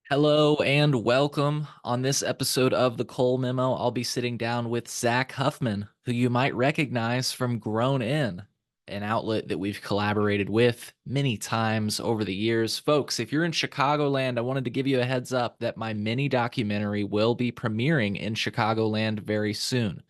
Hello and welcome. On this episode of the Cole Memo, I'll be sitting down with Zack Huffman, who you might recognize from Grown In, an outlet that we've collaborated with many times over the years. Folks, if you're in Chicagoland, I wanted to give you a heads up that my mini documentary will be premiering in Chicagoland very soon.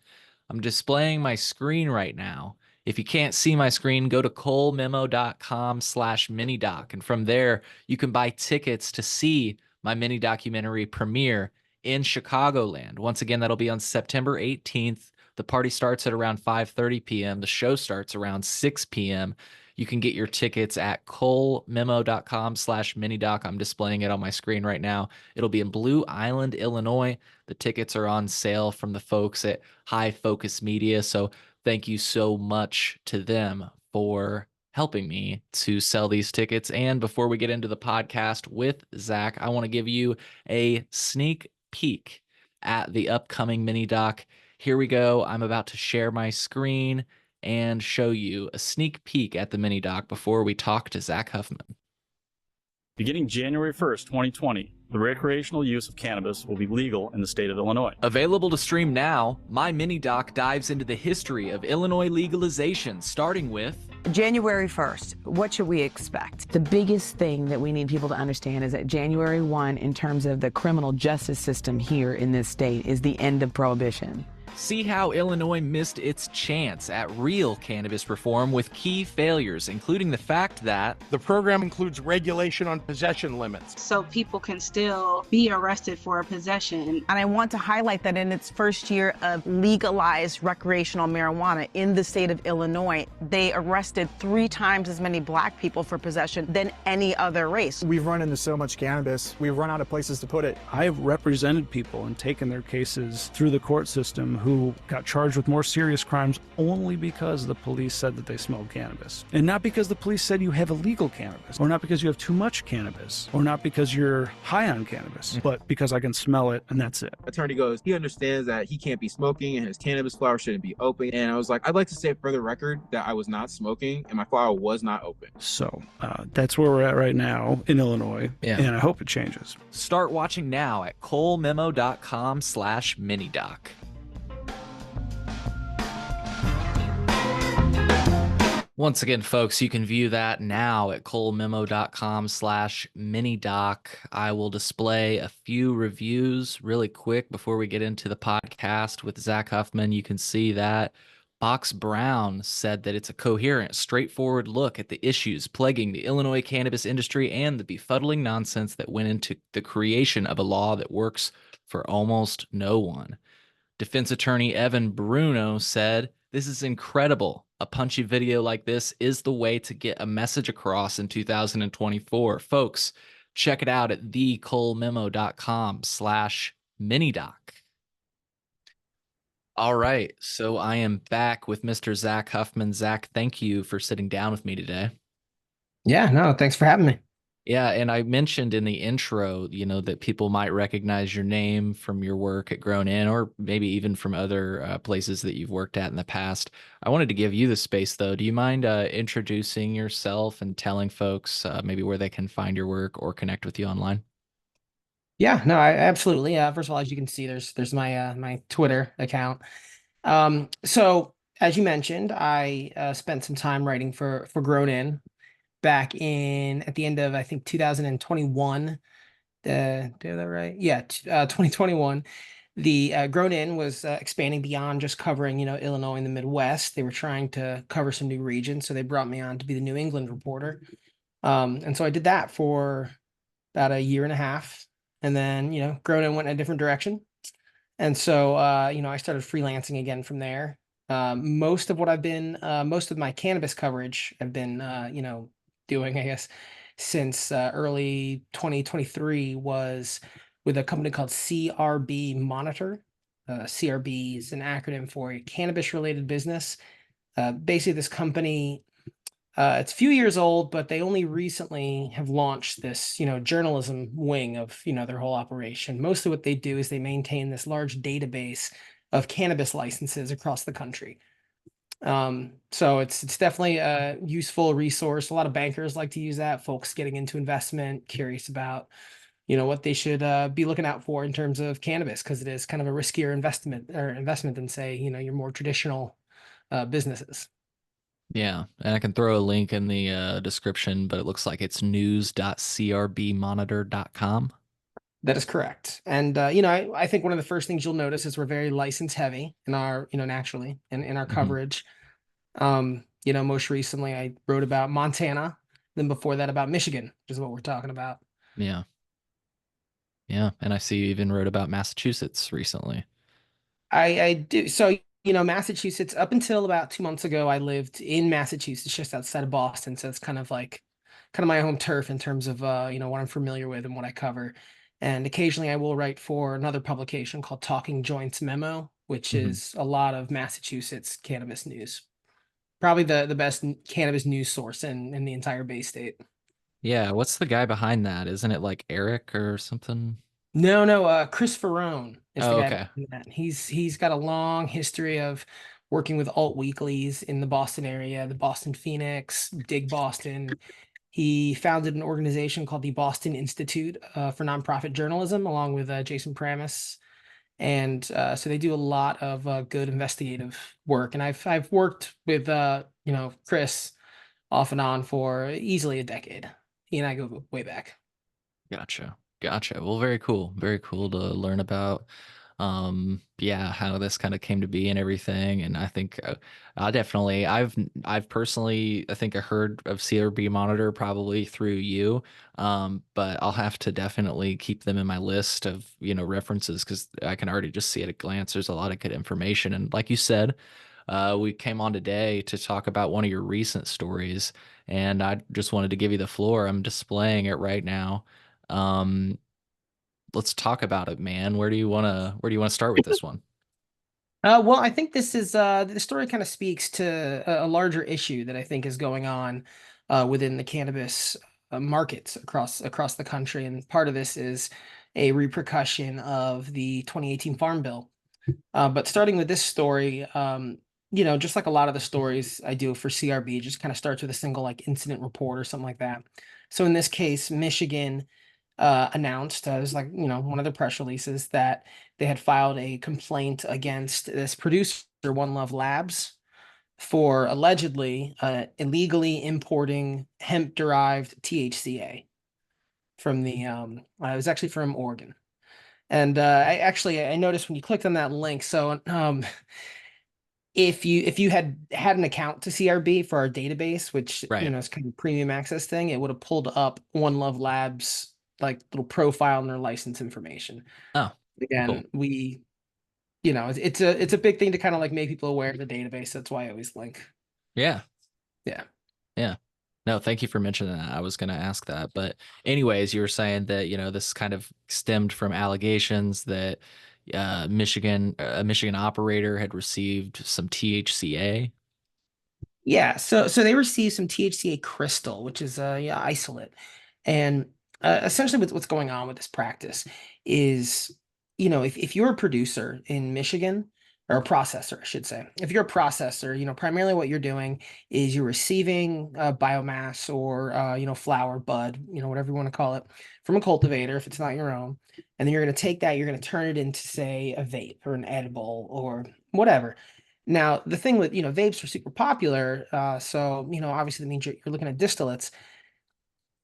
I'm displaying my screen right now. If you can't see my screen, go to colememo.com/minidoc. And from there, you can buy tickets to see my mini documentary premiere in Chicagoland. Once again, that'll be on September 18th. The party starts at around 5:30 p.m. The show starts around 6 p.m. You can get your tickets at colememo.com/minidoc. I'm displaying it on my screen right now. It'll be in Blue Island, Illinois. The tickets are on sale from the folks at High Focus Media. So thank you so much to them for helping me to sell these tickets. And before we get into the podcast with Zack, I want to give you a sneak peek at the upcoming mini doc. Here we go. I'm about to share my screen and show you a sneak peek at the mini doc before we talk to Zack Huffman. Beginning January 1st, 2020, the recreational use of cannabis will be legal in the state of Illinois. Available to stream now, my mini doc dives into the history of Illinois legalization, starting with January 1st, what should we expect? The biggest thing that we need people to understand is that January 1, in terms of the criminal justice system here in this state, is the end of prohibition. See how Illinois missed its chance at real cannabis reform with key failures, including the fact that the program includes regulation on possession limits. So people can still be arrested for possession. And I want to highlight that in its first year of legalized recreational marijuana in the state of Illinois, they arrested 3 times as many black people for possession than any other race. We've run into so much cannabis, we've run out of places to put it. I've represented people and taken their cases through the court system who got charged with more serious crimes only because the police said that they smelled cannabis. And not because the police said you have illegal cannabis, or not because you have too much cannabis, or not because you're high on cannabis, but because I can smell it and that's it. Attorney goes, he understands that he can't be smoking and his cannabis flower shouldn't be open. And I was like, I'd like to say for the record that I was not smoking and my flower was not open. So that's where we're at right now in Illinois, and I hope it changes. Start watching now at colememo.com/minidoc. Once again, folks, you can view that now at colememo.com/minidoc. I will display a few reviews really quick before we get into the podcast with Zack Huffman. You can see that Box Brown said that it's a coherent, straightforward look at the issues plaguing the Illinois cannabis industry and the befuddling nonsense that went into the creation of a law that works for almost no one. Defense attorney Evan Bruno said, "This is incredible. A punchy video like this is the way to get a message across in 2024. Folks, check it out at thecolememo.com/minidoc. All right, so I am back with Mr. Zack Huffman. Zack, thank you for sitting down with me today. Yeah, no, thanks for having me. Yeah, and I mentioned in the intro, that people might recognize your name from your work at Grown In, or maybe even from other places that you've worked at in the past. I wanted to give you the space, though. Do you mind introducing yourself and telling folks maybe where they can find your work or connect with you online? Yeah, no, I absolutely. First of all, as you can see, there's my my Twitter account. So as you mentioned, I spent some time writing for Grown In back at the end of, I think, 2021. Did I have that right? Yeah, 2021. The Grown In was expanding beyond just covering, Illinois and the Midwest. They were trying to cover some new regions, so they brought me on to be the New England reporter. And so I did that for about a year and a half, and then, Grown In went in a different direction. And so, I started freelancing again from there. Most of my cannabis coverage I've been, doing, I guess, since early 2023 was with a company called CRB Monitor. CRB is an acronym for cannabis-related business. Basically, this company, it's a few years old, but they only recently have launched this, journalism wing of, their whole operation. Mostly what they do is they maintain this large database of cannabis licenses across the country. So it's definitely a useful resource. A lot of bankers like to use that, folks getting into investment, curious about, what they should be looking out for in terms of cannabis, because it is kind of a riskier investment than, say, your more traditional businesses. Yeah, and I can throw a link in the description, but it looks like it's news.crbmonitor.com. That is correct. And, I think one of the first things you'll notice is we're very license heavy in our, naturally, in our coverage. Most recently I wrote about Montana, then before that about Michigan, which is what we're talking about. Yeah. Yeah, and I see you even wrote about Massachusetts recently. I do. So, Massachusetts, up until about 2 months ago, I lived in Massachusetts, just outside of Boston. So it's kind of my home turf in terms of, what I'm familiar with and what I cover. And occasionally I will write for another publication called Talking Joints Memo, which is a lot of Massachusetts cannabis news. Probably the best cannabis news source in the entire Bay State. Yeah, what's the guy behind that? Isn't it like Eric or something? No, Chris Ferrone is the Oh, guy okay. behind that. He's got a long history of working with alt weeklies in the Boston area, the Boston Phoenix, Dig Boston. He founded an organization called the Boston Institute for Nonprofit Journalism, along with Jason Pramis. And so they do a lot of good investigative work. And I've worked with Chris off and on for easily a decade. He and I go way back. Gotcha. Gotcha. Well, very cool. Very cool to learn about yeah, how this kind of came to be and everything. And I think I've personally, I think I heard of CRB Monitor probably through you. But I'll have to definitely keep them in my list of, references, because I can already just see at a glance there's a lot of good information. And like you said, we came on today to talk about one of your recent stories, and I just wanted to give you the floor. I'm displaying it right now. Um, let's talk about it, man. Where do you want to start with this one? Well, I think this is the story kind of speaks to a larger issue that I think is going on within the cannabis markets across the country, and part of this is a repercussion of the 2018 Farm Bill. But starting with this story, just like a lot of the stories I do for CRB, just kind of starts with a single incident report or something like that. So in this case, Michigan announced, it was one of the press releases, that they had filed a complaint against this producer, One Love Labs, for allegedly illegally importing hemp-derived THCA from it was actually from Oregon. And I noticed when you clicked on that link, so if you had an account to CRB for our database, which Right. is kind of premium access thing, it would have pulled up One Love Labs little profile and their license information. Oh, cool. Again, it's a big thing to kind of make people aware of the database. That's why I always link. Yeah. Yeah. Yeah. No, thank you for mentioning that. I was going to ask that. But anyways, you were saying that, this kind of stemmed from allegations that a Michigan operator had received some THCA. Yeah, so they receive some THCA crystal, which is isolate, and essentially what's going on with this practice is, if you're a producer in Michigan, or a processor, I should say, if you're a processor, primarily what you're doing is you're receiving biomass or flower, bud, whatever you want to call it, from a cultivator if it's not your own, and then you're going to take that, you're going to turn it into, say, a vape or an edible or whatever. Now, the thing with, vapes are super popular. So, obviously that means you're looking at distillates.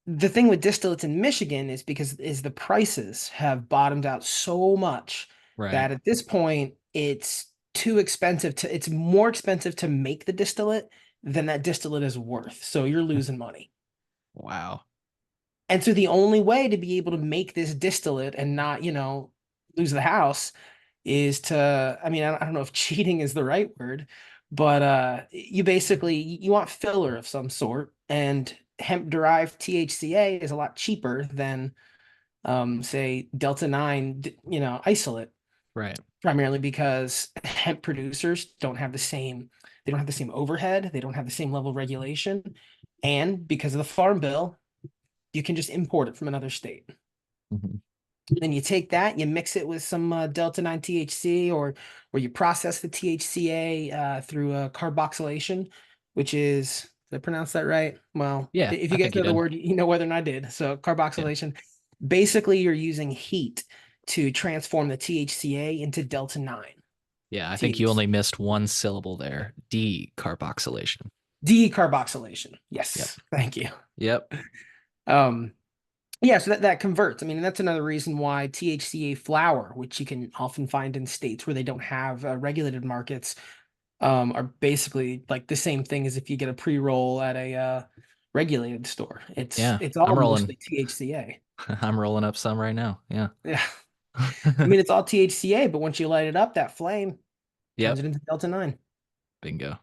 The thing with distillates in Michigan is the prices have bottomed out so much Right. that at this point it's it's more expensive to make the distillate than that distillate is worth. So you're losing money. Wow. And so the only way to be able to make this distillate and not, lose the house is to, I mean, I don't know if cheating is the right word, but you basically, you want filler of some sort, and hemp derived THCA is a lot cheaper than say Delta 9, isolate, Right. primarily because hemp producers they don't have the same overhead, they don't have the same level of regulation, and because of the Farm Bill, you can just import it from another state. Mhm. Then you take that, you mix it with some Delta 9 THC, or you process the THCA through carboxylation, which is, did I pronounce that right? Well, Yeah, if I you guys think you know the did. word, you know whether or not I did. So Yeah. carboxylation. Basically, you're using heat to transform the THCA into delta 9. Yeah, I think you THC. only missed one syllable there. Decarboxylation. Decarboxylation. Yep. Yes. Thank you. Yep. Um, yeah, so that converts. I mean, and that's another reason why THCA flower, which you can often find in states where they don't have regulated markets, are basically like the same thing as if you get a pre-roll at a regulated store. Yeah, It's all I'm rolling. mostly THCA. I'm rolling up some right now. Yeah. Yeah. I mean, it's all THCA, but once you light it up, that flame turns Yep. it into delta 9. Bingo.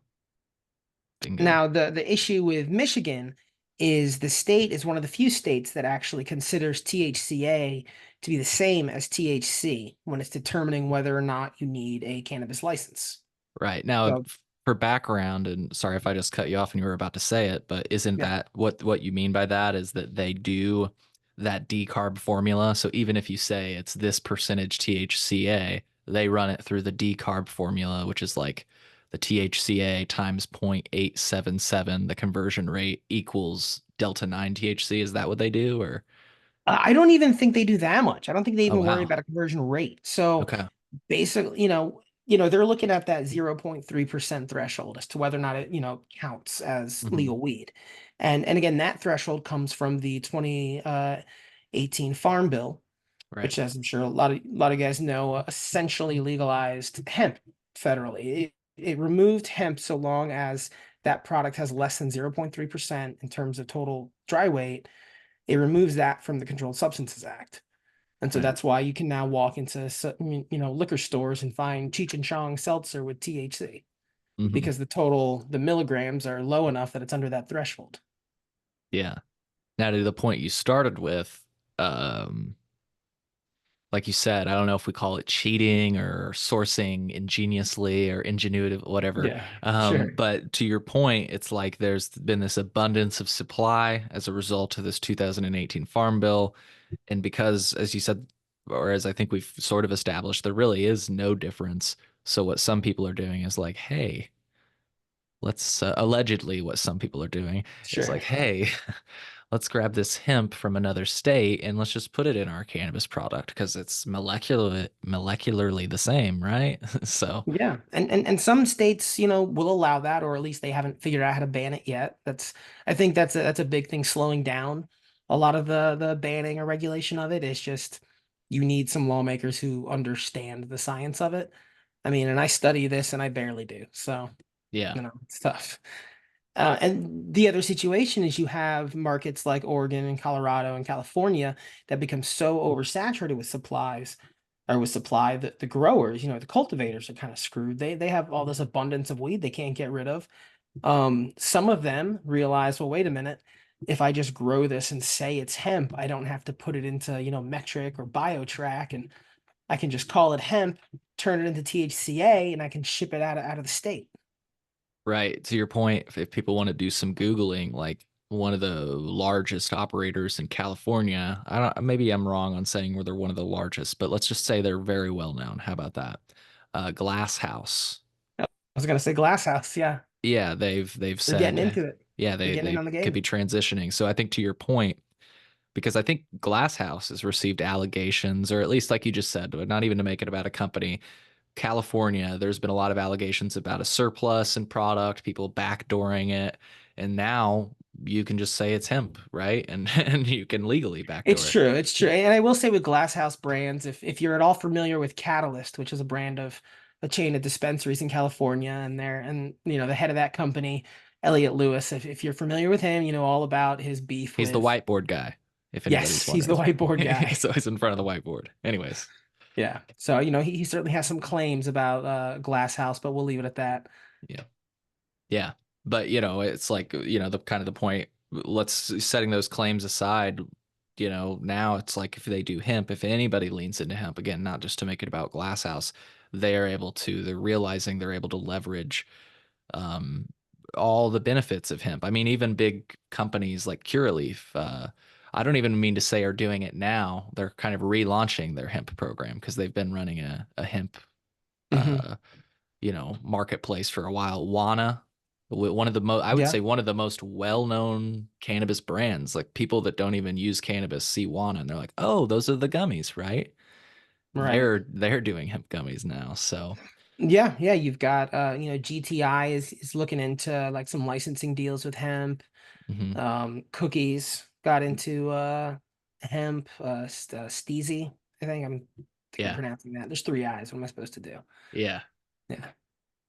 Bingo. Now, the issue with Michigan is the state is one of the few states that actually considers THCA to be the same as THC when it's determining whether or not you need a cannabis license. Right. Now, So, for background, and sorry if I just cut you off and you were about to say it, but isn't yeah. that what you mean by that is that they do that decarb formula? So even if you say it's this percentage THCA, they run it through the decarb formula, which is like the THCA times 0.877, the conversion rate equals delta 9 THC. Is that what they do? Or I don't even think they do that much. I don't think they oh even worry wow. about a conversion rate. So Okay. basically, they're looking at that 0.3% threshold as to whether or not it, counts as Mhm. legal weed. And again, that threshold comes from the 2018 Farm Bill, Right. which, as I'm sure a lot of guys know, essentially legalized hemp federally. It removed hemp so long as that product has less than 0.3% in terms of total dry weight. It removes that from the Controlled Substances Act. And so Right. that's why you can now walk into liquor stores and find Cheech and Chong seltzer with THC Mhm. because the milligrams are low enough that it's under that threshold. Yeah. Now to the point you started with, like you said, I don't know if we call it cheating or sourcing ingeniously or ingenuitive, whatever. Yeah, sure. But to your point, it's like there's been this abundance of supply as a result of this 2018 Farm Bill. And because, as you said, or as I think we've sort of established, there really is no difference. So what some people are doing is like, hey, let's allegedly what some people are doing is Sure. like, hey, let's grab this hemp from another state and let's just put it in our cannabis product because it's molecularly the same, right? So Yeah. And some states, will allow that, or at least they haven't figured out how to ban it yet. I think that's a big thing slowing down a lot of the banning or regulation of it. Is just you need some lawmakers who understand the science of it. I mean, and I study this and I barely do. So, yeah, it's tough. And the other situation is you have markets like Oregon and Colorado and California that become so oversaturated with supplies or with supply that the growers, the cultivators are kind of screwed. They have all this abundance of weed they can't get rid of. Some of them realize, well, wait a minute, if I just grow this and say it's hemp, I don't have to put it into, metric or biotrack, and I can just call it hemp, turn it into THCA, and I can ship it out of the state. right. To your point, if people want to do some Googling, like one of the largest operators in California, maybe I'm wrong on saying where they're one of the largest, but let's just say they're very well known. How about that? Glass House. I was gonna say Glass House, yeah. Yeah, they've They're getting said, into it. yeah, They're getting in they on the could game. be transitioning. So I think to your point, because I think Glass House has received allegations, or at least like you just said, but not even to make it about a company. California, there's been a lot of allegations about a surplus in product, people backdooring it, and now you can just say it's hemp, right? And and you can legally It's backdoor it. true. It's true. And I will say with Glass House brands, if you're at all familiar with Catalyst, which is a brand of a chain of dispensaries in California, and the head of that company, Elliot Lewis, if you're familiar with him, you know all about his beef He's the with. whiteboard guy, if anybody's Yes, he's the wondering. whiteboard guy. He's always in front of the whiteboard. Anyways. Yeah. So, he certainly has some claims about Glass House, but we'll leave it at that. Yeah. Yeah. But, it's like, the kind of the point, let's setting those claims aside, now it's like if they do hemp, if anybody leans into hemp, again, not just to make it about Glasshouse, they're realizing they're able to leverage um, all the benefits of hemp. I mean, even big companies like Curaleaf, I don't even mean to say are doing it now. They're kind of relaunching their hemp program because they've been running a hemp, Mhm. uh, marketplace for a while. Wana, One of the most, I would Yeah. say one of the most well-known cannabis brands. Like people that don't even use cannabis see Wana and they're like, oh, those are the gummies, right? Right. They're doing hemp gummies now. So Yeah, yeah, you've got GTI is looking into like some licensing deals with hemp. mhm. Cookies got into hemp, Steezy. I think I'm Yeah, pronouncing that. There's three eyes. What am I supposed to do? yeah, Yeah.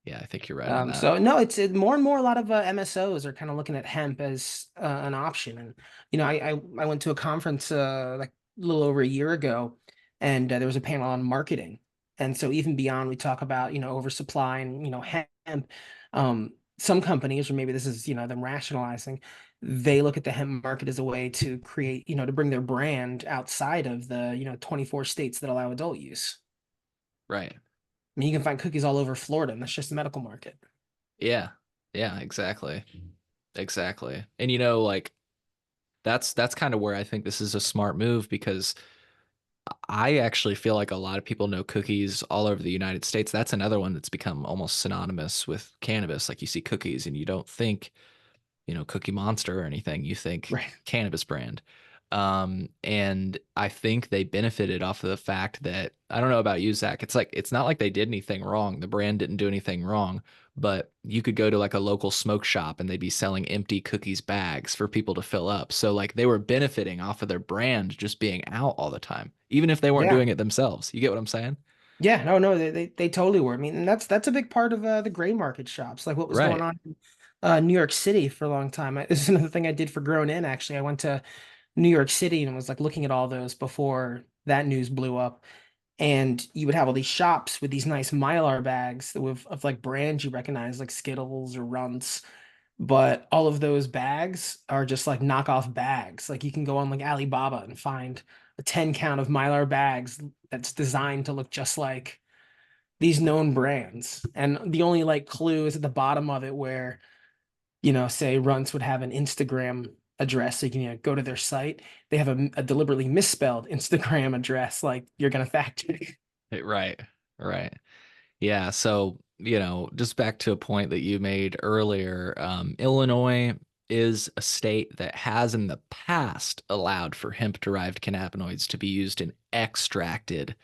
yeah. I think you're right on that. So no, more and more. A lot of MSOs are kind of looking at hemp as an option. And I went to a conference like a little over a year ago, and there was a panel on marketing. And so even beyond, we talk about oversupply and hemp. Some companies, or maybe this is them rationalizing, they look at the hemp market as a way to create to bring their brand outside of the 24 states that allow adult use. Right. I mean, you can find cookies all over Florida, and that's just the medical market. Yeah. Yeah, exactly. Exactly. And like that's kind of where I think this is a smart move because I actually feel like a lot of people know cookies all over the United States. That's another one that's become almost synonymous with cannabis. Like you see cookies and you don't think Cookie Monster or anything. You think Right. cannabis brand. And I think they benefited off of the fact that I don't know about you, Zach. It's like it's not like they did anything wrong. The brand didn't do anything wrong, but you could go to like a local smoke shop and they'd be selling empty cookies bags for people to fill up. So like they were benefiting off of their brand just being out all the time, even if they weren't Yeah. doing it themselves. You get what I'm saying? Yeah, no, they totally were. I mean, and that's a big part of the gray market shops, like what was going Right. on in New York City for a long time. This is another thing I did for Grown In, actually. I went to New York City and was like looking at all those before that news blew up. And you would have all these shops with these nice Mylar bags that of like brands you recognize, like Skittles or Runts. But all of those bags are just like knockoff bags. Like you can go on like Alibaba and find a 10 count of Mylar bags that's designed to look just like these known brands. And the only like clue is at the bottom of it where, say Runts would have an Instagram address. So you can go to their site. They have a deliberately misspelled Instagram address, like you're going to fact check. Right. Right. Yeah, so just back to a point that you made earlier, Illinois is a state that has in the past allowed for hemp-derived cannabinoids to be used in extracted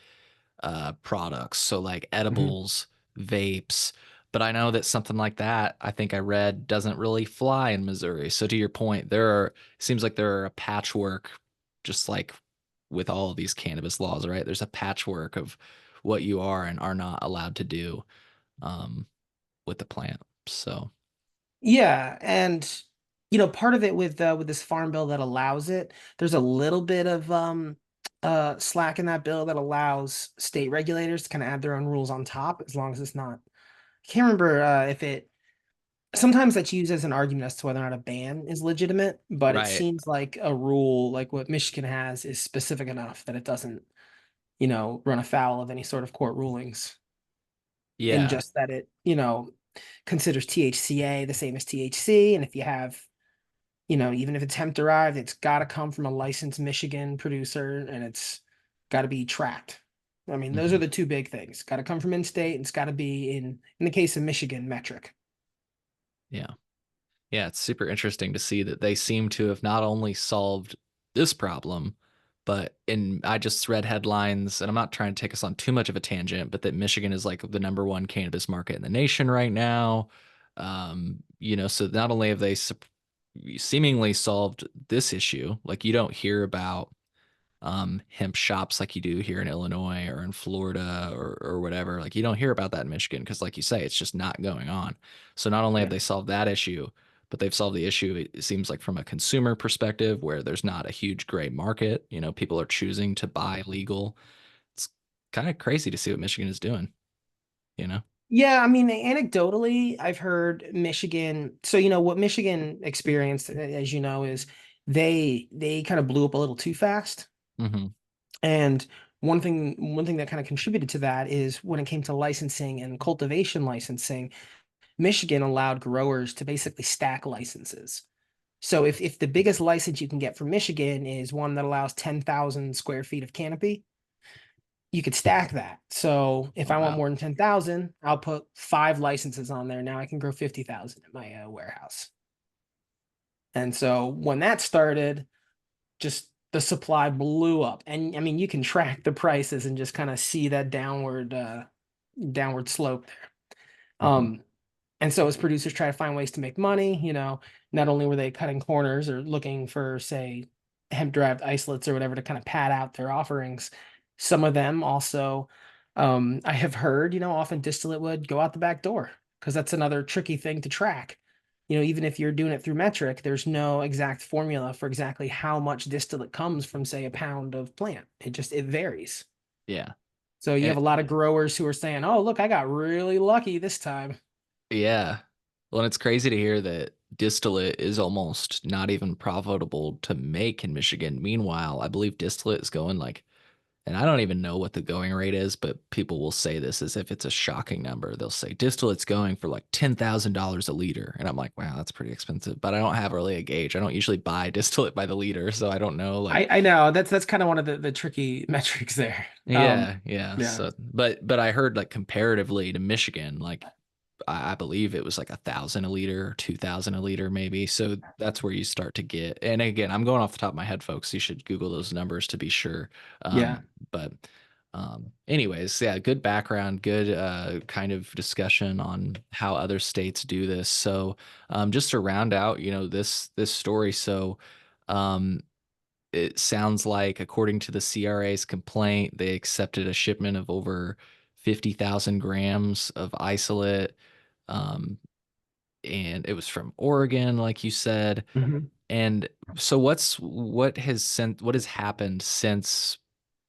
products, so like Mhm. edibles, vapes. But I know that something like that, I think I read, doesn't really fly in Missouri. So to your point, it seems like there are a patchwork, just like with all of these cannabis laws, right? There's a patchwork of what you are and are not allowed to do um, with the plant. So Yeah, and part of it with this farm bill that allows it, there's a little bit of slack in that bill that allows state regulators to kind of add their own rules on top, as long as it's not. I can't remember if it sometimes that's used as an argument as to whether or not a ban is legitimate, but it right, seems like a rule like what Michigan has is specific enough that it doesn't, run afoul of any sort of court rulings, in yeah, just that it, considers THCA the same as THC. And if you have, even if it's hemp derived, it's got to come from a licensed Michigan producer and it's got to be tracked. I mean, those are mhm, the two big things. Got to come from in-state and it's got to be in the case of Michigan, metric. yeah. Yeah, it's super interesting to see that they seem to have not only solved this problem, but I just read headlines, and I'm not trying to take us on too much of a tangent, but that Michigan is like the number one cannabis market in the nation right now. So not only have they seemingly solved this issue, like you don't hear about hemp shops like you do here in Illinois or in Florida or whatever. Like you don't hear about that in Michigan because, like you say, it's just not going on. So not only have Yeah. they solved that issue, but they've solved the issue. It seems like from a consumer perspective, where there's not a huge gray market. People are choosing to buy legal. It's kind of crazy to see what Michigan is doing. You know? Yeah, I mean, anecdotally, I've heard Michigan. So, what Michigan experienced, as you know, is they kind of blew up a little too fast. Hmm. And one thing that kind of contributed to that is when it came to licensing and cultivation licensing, Michigan allowed growers to basically stack licenses. So if the biggest license you can get from Michigan is one that allows 10,000 square feet of canopy, you could stack that. So if Oh, I want wow. more than 10,000, I'll put 5 licenses on there. Now I can grow 50,000 at my warehouse. And so when that started, just the supply blew up. And I mean, you can track the prices and just kind of see that downward slope there. Mhm. And so as producers try to find ways to make money, not only were they cutting corners or looking for, say, hemp-derived isolates or whatever to kind of pad out their offerings, some of them also, I have heard, often distillate would go out the back door, because that's another tricky thing to track. Even if you're doing it through metric, there's no exact formula for exactly how much distillate comes from, say, a pound of plant. It varies. Yeah. So you And have a lot of growers who are saying, "Oh, look, I got really lucky this time." yeah. Well, and it's crazy to hear that distillate is almost not even profitable to make in Michigan. Meanwhile, I believe distillate is going like, and I don't even know what the going rate is, but people will say this as if it's a shocking number. They'll say distillate's going for like $10,000 a liter. And I'm like, wow, that's pretty expensive. But I don't have really a gauge. I don't usually buy distillate by the liter. So I don't know. Like, I know that's kind of one of the tricky metrics there. yeah. Yeah. So, but I heard like comparatively to Michigan, like I believe it was like 1,000 a liter or 2,000 a liter, maybe. So that's where you start to get. And again, I'm going off the top of my head, folks. You should Google those numbers to be sure. Yeah. But anyways, yeah, good background, good kind of discussion on how other states do this. So just to round out, this story. So it sounds like, according to the CRA's complaint, they accepted a shipment of over 50,000 grams of isolate, um, and it was from Oregon, like you said. Mhm. And so, what has happened since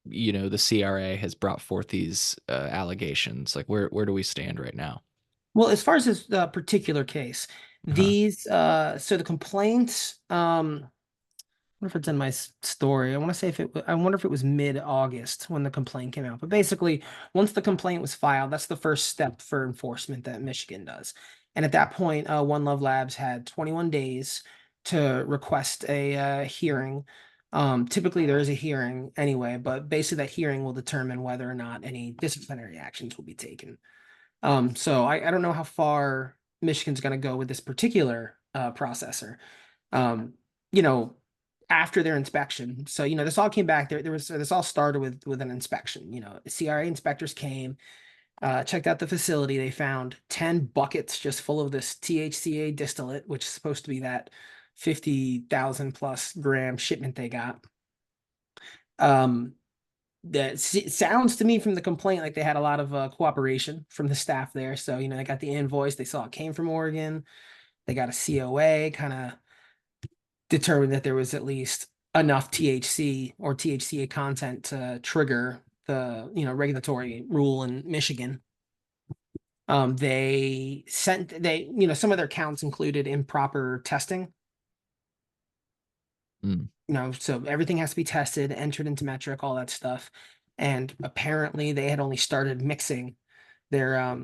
the CRA has brought forth these allegations? Like, where do we stand right now? Well, as far as this particular case, Uh-huh. so the complaints, wonder if it's in my story. I want to say I wonder if it was mid-August when the complaint came out. But basically, once the complaint was filed, that's the first step for enforcement that Michigan does. And at that point, One Love Labs had 21 days to request a hearing. Typically, there is a hearing anyway, but basically that hearing will determine whether or not any disciplinary actions will be taken. So I don't know how far Michigan's going to go with this particular processor. Um, you know, After their inspection. So, this all came back. This all started with an inspection. CRA inspectors came, checked out the facility. They found 10 buckets just full of this THCA distillate, which is supposed to be that 50,000 plus gram shipment they got. That sounds to me from the complaint like they had a lot of cooperation from the staff there. So, they got the invoice. They saw it came from Oregon. They got a COA, kind of determined that there was at least enough THC or THCA content to trigger the regulatory rule in Michigan. Some of their counts included improper testing. Mm. So everything has to be tested, entered into metric, all that stuff. And apparently they had only started mixing their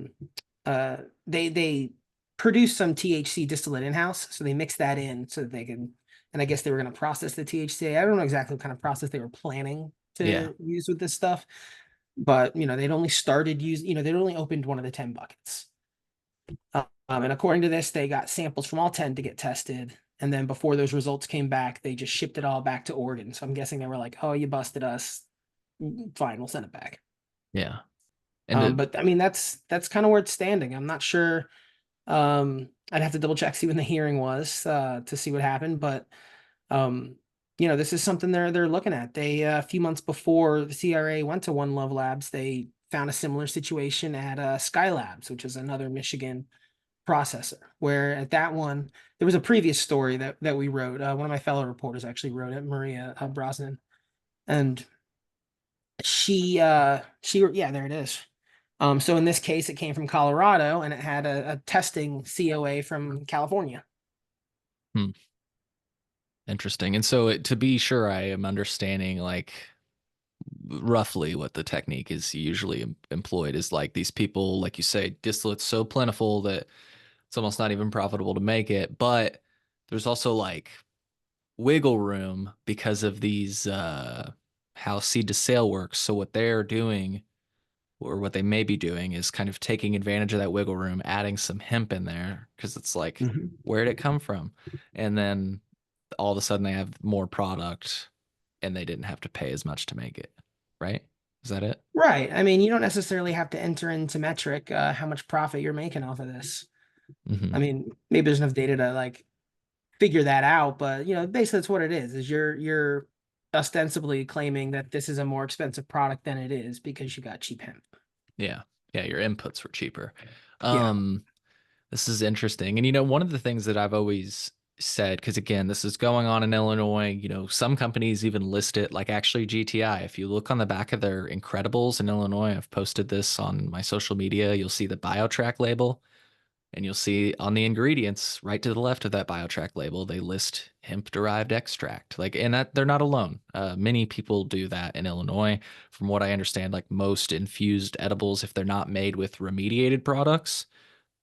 they produced some THC distillate in-house, so they mixed that in so that they can, and I guess they were going to process the THC. I don't know exactly what kind of process they were planning Yeah. to use with this stuff, but they'd only started they'd only opened one of the 10 buckets. And according to this, they got samples from all 10 to get tested. And then before those results came back, they just shipped it all back to Oregon. So I'm guessing they were like, "Oh, you busted us. Fine, we'll send it back." Yeah. And But I mean, that's kind of where it's standing. I'm not sure. I'd have to double check, see when the hearing was, to see what happened. But this is something they're looking at. They a few months before the CRA went to One Love Labs, they found a similar situation at Sky Labs, which is another Michigan processor. Where at that one, there was a previous story that we wrote. One of my fellow reporters actually wrote it, Maria Brosnan, and yeah, there it is. So in this case, it came from Colorado and it had a testing COA from California. Hmm. Interesting. And so to be sure, I am understanding like roughly what the technique is usually employed is like these people, like you say, distillate's so plentiful that it's almost not even profitable to make it. But there's also like wiggle room because of these how seed to sale works. So what they're doing, or what they may be doing, is kind of taking advantage of that wiggle room, adding some hemp in there, because it's like, where did it come from? And then all of a sudden they have more product and they didn't have to pay as much to make it. Right? Is that it? Right. I mean, you don't necessarily have to enter into metric how much profit you're making off of this. I mean, maybe there's enough data to like figure that out, but you know, basically that's what it is you're ostensibly claiming that this is a more expensive product than it is because you got cheap hemp. Yeah. Yeah, your inputs were cheaper. Yeah. This is interesting. And you know, one of the things that I've always said, because again, this is going on in Illinois, you know, some companies even list it, like actually GTI. If you look on the back of their Incredibles in Illinois, I've posted this on my social media, you'll see the BioTrack label. And you'll see on the ingredients right to the left of that BioTrack label, they list hemp derived extract. Like, and that they're not alone. Many people do that in Illinois. From what I understand, like most infused edibles, if they're not made with remediated products,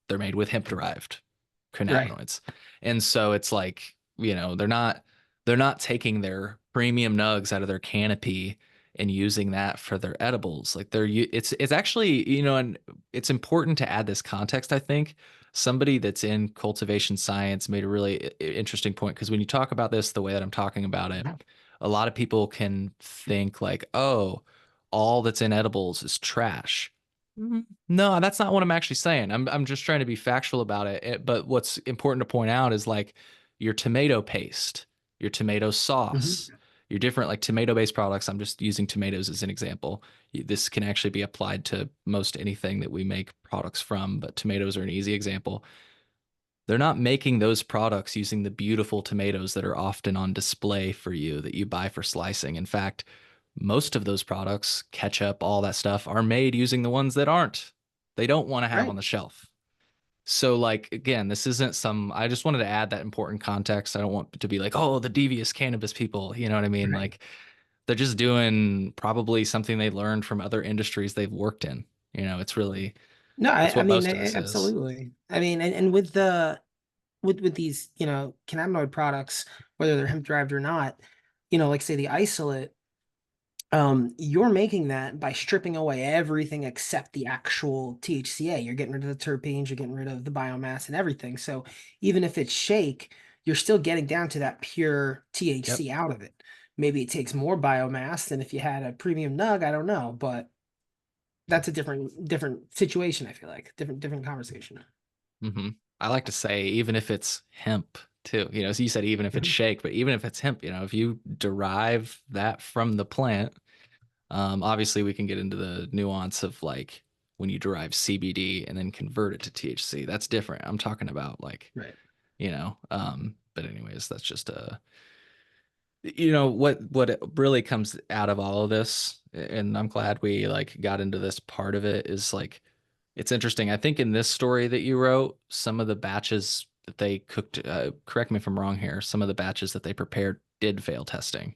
they're made with hemp derived cannabinoids. And so it's like, you know, they're not taking their premium nugs out of their canopy and using that for their edibles. Like it's actually, you know, and it's important to add this context. I think somebody that's in cultivation science made a really interesting point, because when you talk about this the way that I'm talking about it, a lot of people can think like, oh, all that's in edibles is trash. No, that's not what I'm actually saying. I'm just trying to be factual about it. But what's important to point out is like your tomato paste, your tomato sauce, your different like tomato-based products. I'm just using tomatoes as an example. This can actually be applied to most anything that we make products from, but tomatoes are an easy example. They're not making those products using the beautiful tomatoes that are often on display for you that you buy for slicing. In fact, most of those products, ketchup, all that stuff, are made using the ones that aren't. They don't want to have on the shelf. So, like, again, this isn't I just wanted to add that important context. I don't want to be like, oh, the devious cannabis people. You know what I mean? Like, they're just doing probably something they learned from other industries they've worked in. You know, it's really, No, that's I what mean, most of this is. absolutely. I mean, and with with these, you know, cannabinoid products, whether they're hemp derived or not, you know, like say the isolate, you're making that by stripping away everything except the actual THCA. You're getting rid of the terpenes, you're getting rid of the biomass and everything. So even if it's shake, you're still getting down to that pure THC out of it. Maybe it takes more biomass than if you had a premium nug. I don't know, but that's a different situation. I feel like different conversation. I like to say, even if it's hemp too, you know, so you said even if it's shake, but even if it's hemp, you know, if you derive that from the plant, obviously we can get into the nuance of like when you derive CBD and then convert it to THC, that's different. I'm talking about like, you know, but anyways, that's just you know, what it really comes out of all of this, and I'm glad we like got into this part of it, is like, it's interesting. I think in this story that you wrote, some of the batches that they cooked, correct me if I'm wrong here, some of the batches that they prepared did fail testing.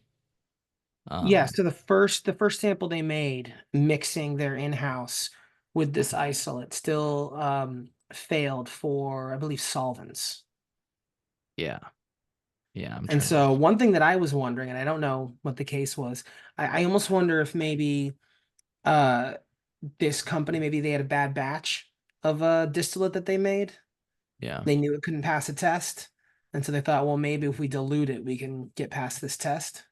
Yeah, so the first sample they made mixing their in-house with this isolate still failed for, I believe, solvents. Yeah. Yeah. And so one thing that I was wondering, and I don't know what the case was, I almost wonder if maybe this company, maybe they had a bad batch of a distillate that they made. Yeah. They knew it couldn't pass a test. And so they thought, well, maybe if we dilute it, we can get past this test.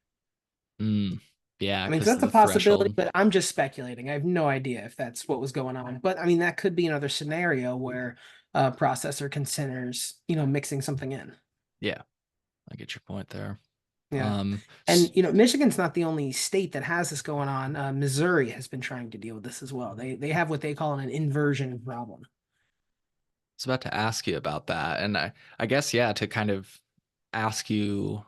Yeah, I mean, because so that's a the possibility, threshold. but I'm just speculating. I have no idea if that's what was going on. But I mean, that could be another scenario where a processor considers, you know, mixing something in. Yeah, I get your point there. Yeah. And, you know, Michigan's not the only state that has this going on. Missouri has been trying to deal with this as well. They have what they call an inversion problem. I was about to ask you about that. And I guess, yeah, to kind of ask you,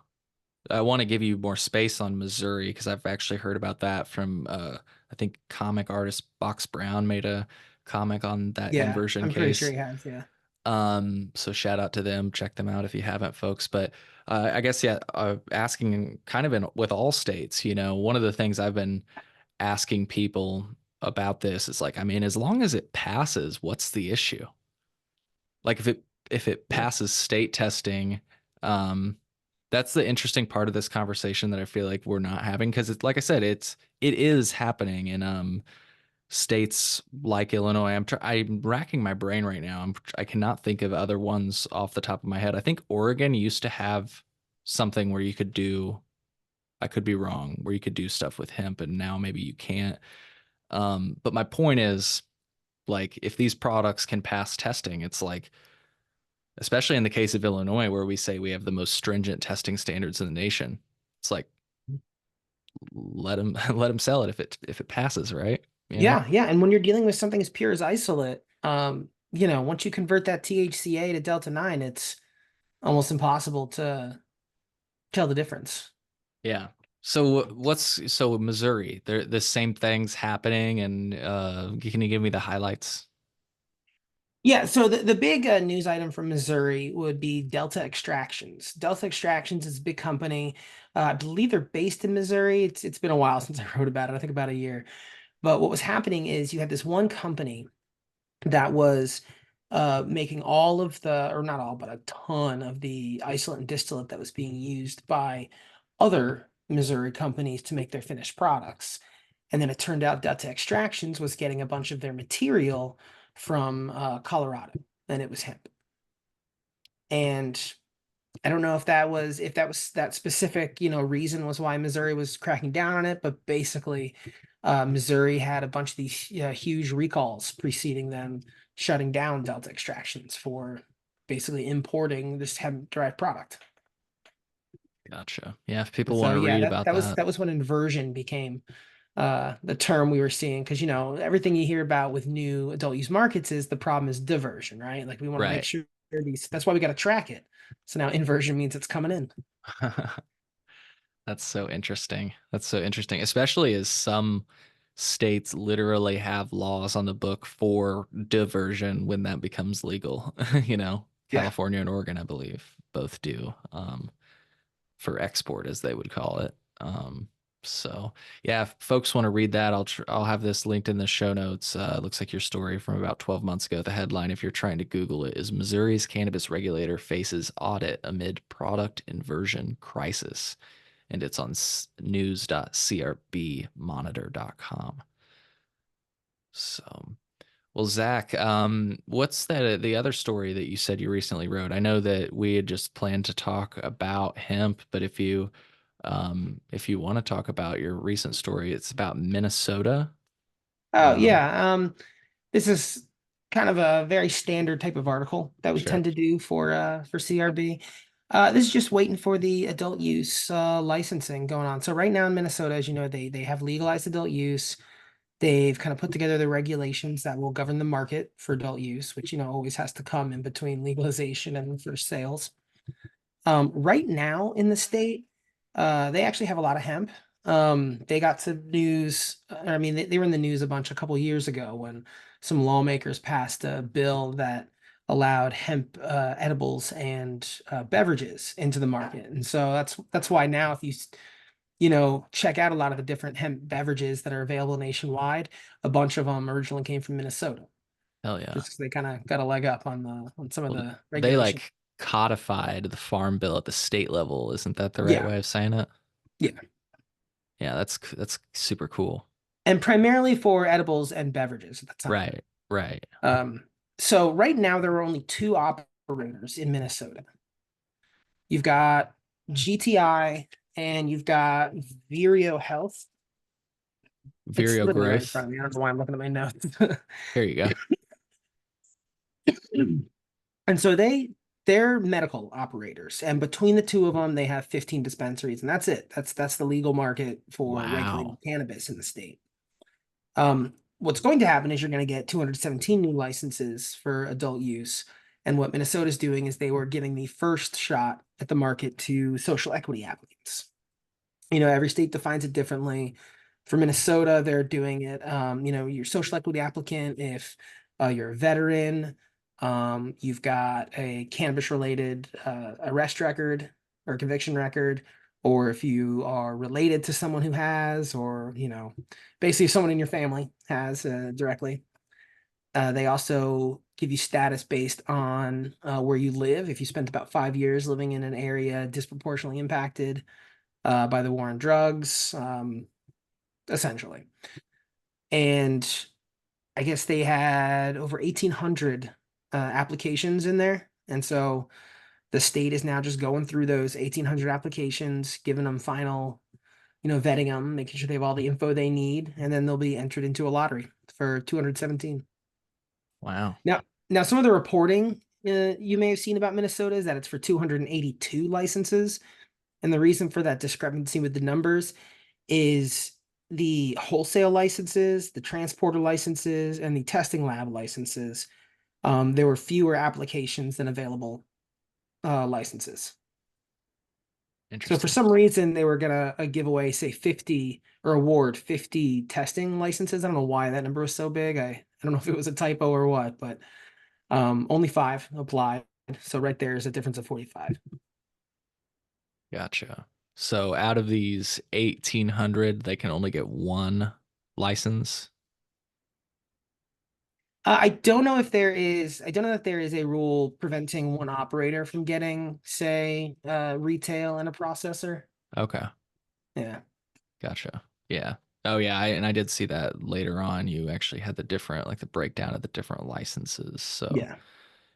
I want to give you more space on Missouri, because I've actually heard about that from, I think comic artist Box Brown made a comic on that Yeah, inversion I'm pretty sure case. he has. Yeah. So shout out to them. Check them out if you haven't, folks. But I guess, yeah, asking kind of with all states, you know, one of the things I've been asking people about this is like, I mean, as long as it passes, what's the issue? Like if it passes state testing, That's the interesting part of this conversation that I feel like we're not having, because it's like I said, it is happening in states like Illinois. I'm racking my brain right now. I cannot think of other ones off the top of my head. I think Oregon used to have something where you could do, I could be wrong, where you could do stuff with hemp, and now maybe you can't. But my point is, like, if these products can pass testing, it's like, especially in the case of Illinois, where we say we have the most stringent testing standards in the nation, it's like, let them let them sell it if it passes, right? You know? Yeah, yeah. And when you're dealing with something as pure as isolate, once you convert that THCA to Delta 9, it's almost impossible to tell the difference. Yeah. So Missouri, there the same things happening, and can you give me the highlights? Yeah, so the big news item from Missouri would be Delta Extractions. Delta Extractions is a big company. I believe they're based in Missouri. It's been a while since I wrote about it. I think about a year. But what was happening is you had this one company that was making all of the, or not all, but a ton of the isolate and distillate that was being used by other Missouri companies to make their finished products. And then it turned out Delta Extractions was getting a bunch of their material from Colorado, and it was hemp. And I don't know if that was that specific, reason was why Missouri was cracking down on it, but basically, Missouri had a bunch of these huge recalls preceding them shutting down Delta Extractions for basically importing this hemp-derived product. Gotcha. Yeah, if people want So to yeah, read that, about that was that. that was when inversion became the term we were seeing, because everything you hear about with new adult use markets is the problem is diversion, right? Like we want to make Right. sure that's why we got to track it. So now inversion means it's coming in. That's so interesting. That's so interesting, especially as some states literally have laws on the book for diversion when that becomes legal. Yeah. California and Oregon, I believe, both do, for export, as they would call it. So yeah, if folks want to read that, I'll have this linked in the show notes. Looks like your story from about 12 months ago. The headline, if you're trying to Google it, is Missouri's cannabis regulator faces audit amid product inversion crisis, and it's on news.crbmonitor.com. So, well, Zach, what's the other story that you said you recently wrote? I know that we had just planned to talk about hemp, but if you want to talk about your recent story, it's about Minnesota. Oh yeah. This is kind of a very standard type of article that we Sure. tend to do for CRB. This is just waiting for the adult use licensing going on. So right now in Minnesota, as you know, they have legalized adult use. They've kind of put together the regulations that will govern the market for adult use, which always has to come in between legalization and for sales. Right now in the state, they actually have a lot of hemp. They got to news. I mean, they were in the news a couple years ago when some lawmakers passed a bill that allowed hemp edibles and beverages into the market. And so that's why now if you check out a lot of the different hemp beverages that are available nationwide, a bunch of them originally came from Minnesota. Hell yeah. Just 'cause they kind of got a leg up on some of Well, the they regulation. like codified the farm bill at the state level. Isn't that the right Yeah. way of saying it? Yeah. Yeah, that's super cool. And primarily for edibles and beverages at the time. Right, right. So right now there are only two operators in Minnesota. You've got GTI and you've got Vireo Health. It's Vireo literally right in growth. front of me. I don't know why I'm looking at my notes. Here you go. And so they're medical operators, and between the two of them, they have 15 dispensaries, and that's it. That's the legal market for regulated Wow. cannabis in the state. What's going to happen is you're going to get 217 new licenses for adult use. And what Minnesota's doing is they were giving the first shot at the market to social equity applicants. Every state defines it differently. For Minnesota, they're doing it, your social equity applicant, if you're a veteran, you've got a cannabis-related arrest record or conviction record, or if you are related to someone who has, or, basically if someone in your family has directly. They also give you status based on where you live. If you spent about 5 years living in an area disproportionately impacted by the war on drugs, essentially. And I guess they had over 1,800 applications in there. And so the state is now just going through those 1,800 applications, giving them final, vetting them, making sure they have all the info they need, and then they'll be entered into a lottery for 217. Wow. Now some of the reporting you may have seen about Minnesota is that it's for 282 licenses. And the reason for that discrepancy with the numbers is the wholesale licenses, the transporter licenses, and the testing lab licenses. There were fewer applications than available licenses. So for some reason, they were going to give away, say, 50 or award 50 testing licenses. I don't know why that number was so big. I don't know if it was a typo or what, but only 5 applied. So right there is a difference of 45. Gotcha. So out of these 1,800, they can only get one license. I don't know if there is a rule preventing one operator from getting, say, retail and a processor. Okay. Yeah. Gotcha. Yeah. Oh yeah, I did see that later on. You actually had the different, like the breakdown of the different licenses. So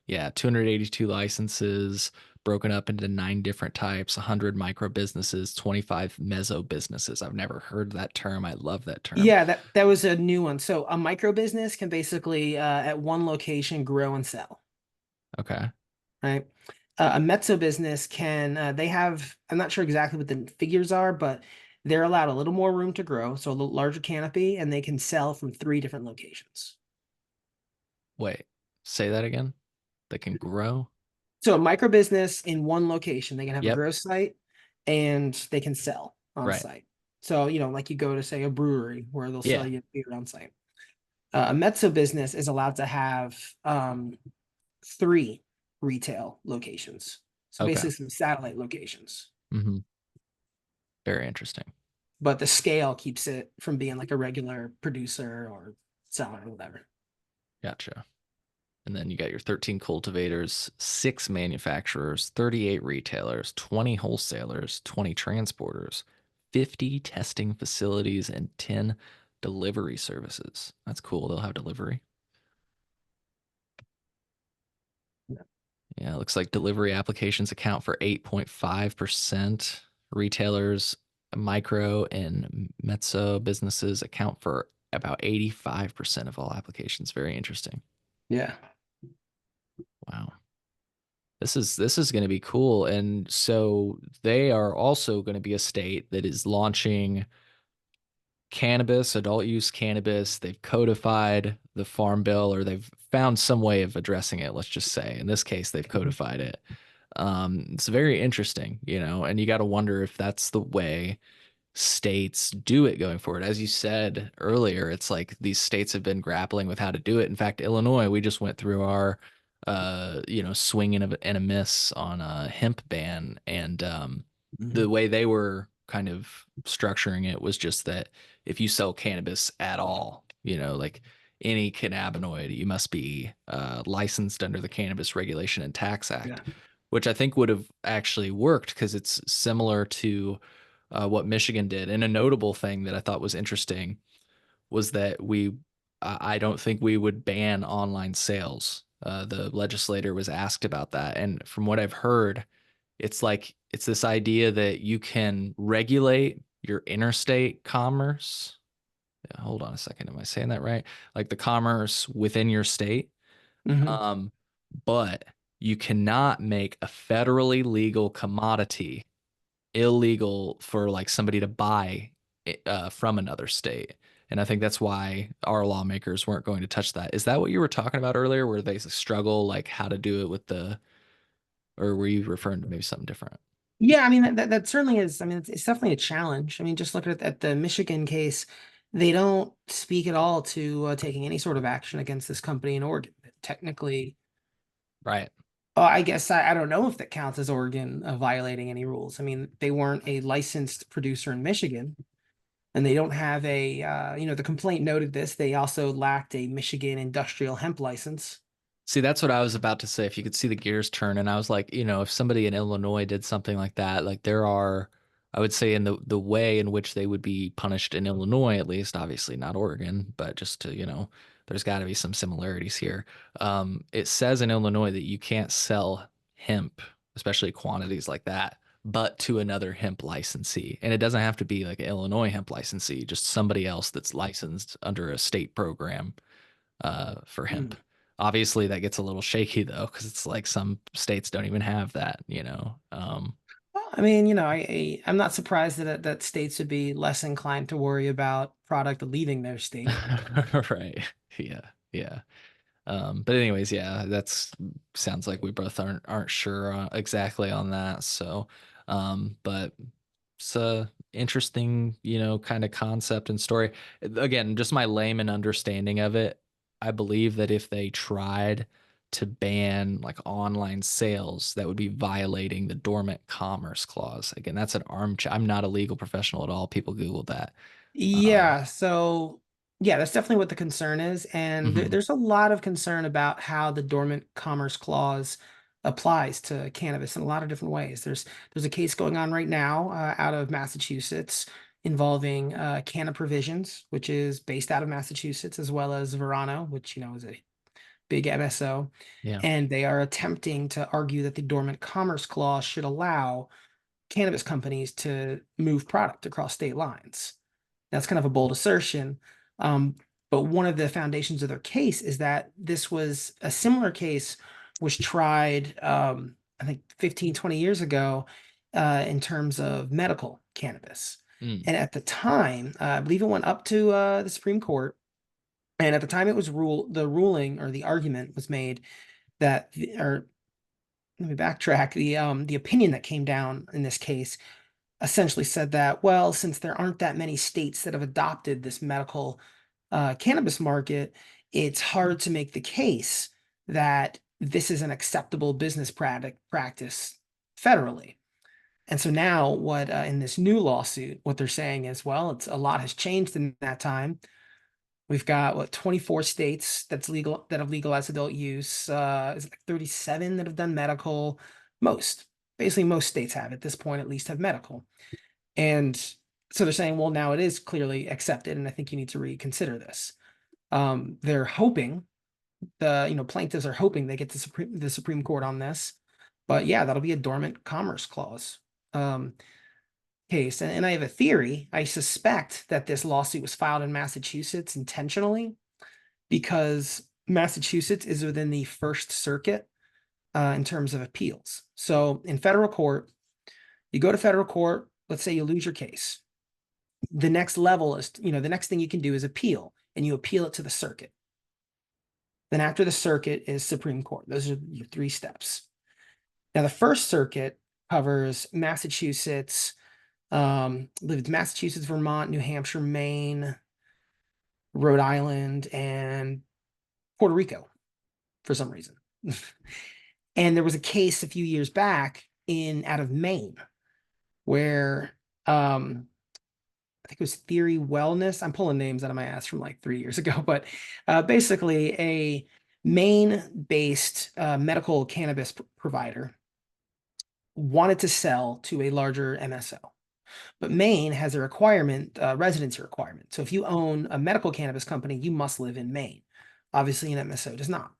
yeah, 282 licenses broken up into 9 different types, 100 micro businesses, 25 meso businesses. I've never heard that term. I love that term. Yeah, that was a new one. So a micro business can basically at one location grow and sell. Okay. Right. A mezzo business can they have, I'm not sure exactly what the figures are, but they're allowed a little more room to grow, so a little larger canopy, and they can sell from 3 different locations. Wait, say that again. They can grow. So a micro business in one location, they can have a Yep. grow site and they can sell on Right. site. So, like you go to, say, a brewery where they'll Yeah. sell you beer on site. A mezzo business is allowed to have 3 retail locations. So Okay. basically some satellite locations. Mm-hmm. Very interesting. But the scale keeps it from being like a regular producer or seller or whatever. Gotcha. And then you got your 13 cultivators, 6 manufacturers, 38 retailers, 20 wholesalers, 20 transporters, 50 testing facilities, and 10 delivery services. That's cool. They'll have delivery. Yeah, it looks like delivery applications account for 8.5%. Retailers, micro and mezzo businesses account for about 85% of all applications. Very interesting. Yeah. Wow. This is going to be cool. And so they are also going to be a state that is launching cannabis, adult use cannabis. They've codified the farm bill, or they've found some way of addressing it, let's just say. In this case, they've codified it. It's very interesting, and you got to wonder if that's the way states do it going forward. As you said earlier, it's like these states have been grappling with how to do it. In fact, Illinois, we just went through our swing and a miss on a hemp ban, and the way they were kind of structuring it was just that if you sell cannabis at all, like any cannabinoid, you must be licensed under the Cannabis Regulation and Tax Act, which I think would have actually worked because it's similar to what Michigan did. And a notable thing that I thought was interesting was that I don't think we would ban online sales. The legislator was asked about that. And from what I've heard, it's this idea that you can regulate your interstate commerce. Yeah, hold on a second. Am I saying that right? Like the commerce within your state. But you cannot make a federally legal commodity illegal for like somebody to buy from another state. And I think that's why our lawmakers weren't going to touch that. Is that what you were talking about earlier, where they struggle like how to do it with or were you referring to maybe something different? Yeah, I mean that certainly is. I mean, it's definitely a challenge. I mean, just looking at the Michigan case, they don't speak at all to taking any sort of action against this company in Oregon. Technically, right. I guess I don't know if that counts as Oregon violating any rules. I mean, they weren't a licensed producer in Michigan. and they don't have a, the complaint noted this, they also lacked a Michigan industrial hemp license. See, that's what I was about to say. If you could see the gears turn, and I was like, if somebody in Illinois did something like that, like there are, I would say in the way in which they would be punished in Illinois, at least, obviously not Oregon, but just to, there's got to be some similarities here. It says in Illinois that you can't sell hemp, especially quantities like that, but to another hemp licensee. And it doesn't have to be like an Illinois hemp licensee, just somebody else that's licensed under a state program for hemp. Obviously, that gets a little shaky though, because it's like some states don't even have that. Well, I mean, I'm not surprised that states would be less inclined to worry about product leaving their state. Right. Yeah. Yeah. But anyways, yeah, that's sounds like we both aren't sure exactly on that. So, but it's a interesting, kind of concept and story. Again, just my layman understanding of it, I believe that if they tried to ban like online sales, that would be violating the Dormant Commerce Clause. Again, that's an armchair. I'm not a legal professional at all. People Google that. Yeah, so yeah, that's definitely what the concern is. And Mhm. there's a lot of concern about how the Dormant Commerce Clause applies to cannabis in a lot of different ways. There's a case going on right now out of Massachusetts involving Canna Provisions, which is based out of Massachusetts, as well as Verano, which is a big MSO. Yeah. And they are attempting to argue that the Dormant Commerce Clause should allow cannabis companies to move product across state lines. That's kind of a bold assertion. Um, but one of the foundations of their case is that this was a similar case was tried, I think 15, 20 years ago in terms of medical cannabis. Mm. And at the time, I believe it went up to the Supreme Court. And at the time it was the ruling or the argument was made that, or let me backtrack, the opinion that came down in this case essentially said that, well, since there aren't that many states that have adopted this medical cannabis market, it's hard to make the case that this is an acceptable business practice federally. And so now, what in this new lawsuit, what they're saying is, well, it's a lot has changed in that time. We've got 24 states that have legalized adult use. Is it like 37 that have done medical? Basically, most states have at this point at least have medical. And so they're saying, well, now it is clearly accepted, and I think you need to reconsider this. They're hoping plaintiffs are hoping they get the Supreme Court on this, but yeah, that'll be a dormant commerce clause case. And I have a theory. I suspect that this lawsuit was filed in Massachusetts intentionally because Massachusetts is within the First Circuit in terms of appeals. So in federal court, you go to federal court. Let's say you lose your case. The next level is, the next thing you can do is appeal, and you appeal it to the circuit. Then after the circuit is Supreme Court. Those are your 3 steps. Now, the First Circuit covers Massachusetts, Massachusetts, Vermont, New Hampshire, Maine, Rhode Island, and Puerto Rico for some reason. And there was a case a few years back out of Maine where I think it was Theory Wellness. I'm pulling names out of my ass from like 3 years ago, but basically a Maine-based medical cannabis provider wanted to sell to a larger MSO. But Maine has a residency requirement. So if you own a medical cannabis company, you must live in Maine. Obviously, an MSO does not.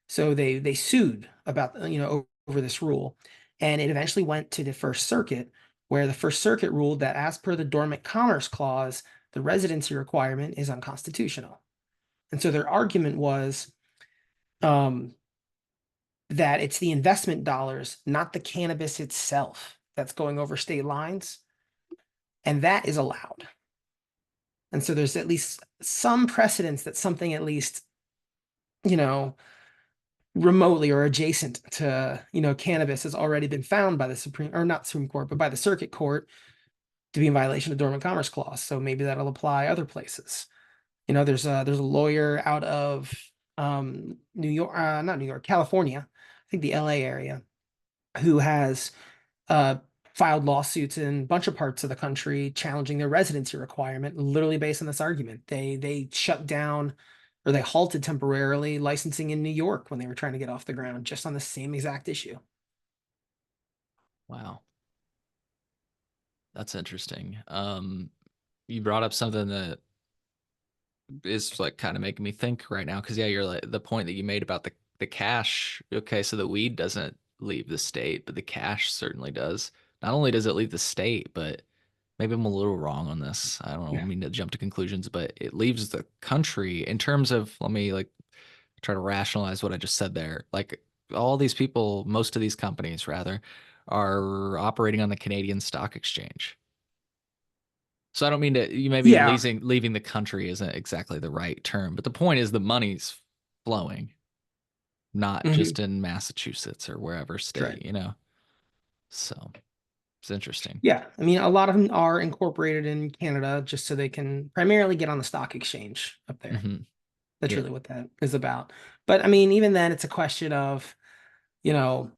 So they sued about over this rule, and it eventually went to the First Circuit, where the First Circuit ruled that as per the Dormant Commerce Clause, the residency requirement is unconstitutional. And so their argument was that it's the investment dollars, not the cannabis itself, that's going over state lines. And that is allowed. And so there's at least some precedence that something at least, remotely or adjacent to, cannabis has already been found by the not Supreme Court, but by the Circuit Court to be in violation of the Dormant Commerce Clause. So maybe that'll apply other places. There's a lawyer out of New York, not New York, California, I think the LA area, who has filed lawsuits in a bunch of parts of the country challenging their residency requirement, literally based on this argument. They shut down or they halted temporarily licensing in New York when they were trying to get off the ground, just on the same exact issue. Wow. That's interesting. You brought up something that is like kind of making me think right now, because yeah, you're like the point that you made about the cash. Okay, so the weed doesn't leave the state, but the cash certainly does. Not only does it leave the state, but maybe I'm a little wrong on this. I don't know, I mean to jump to conclusions, but it leaves the country in terms of, let me like try to rationalize what I just said there. Like all these people, most of these companies rather, are operating on the Canadian Stock Exchange. So I don't mean to, you maybe Yeah. leaving the country isn't exactly the right term, but the point is the money's flowing, not just in Massachusetts or wherever state, Right. you know? So it's interesting. Yeah, I mean, a lot of them are incorporated in Canada just so they can primarily get on the stock exchange up there. That's Yeah. really what that is about. But I mean, even then, it's a question of, you know,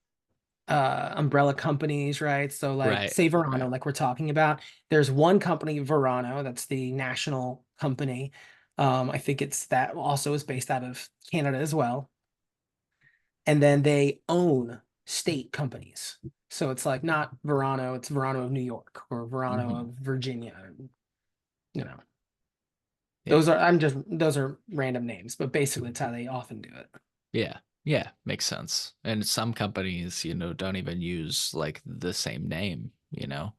umbrella companies, right? So like Right. say Verano, Right. like we're talking about, there's one company, Verano, that's the national company. I think it's that also is based out of Canada as well. And then they own state companies. So it's like not Verano, it's Verano of New York or Verano of Virginia. You know, Yeah. those are random names, but basically it's how they often do it. Yeah. Yeah. Makes sense. And some companies, you know, don't even use like the same name, you know?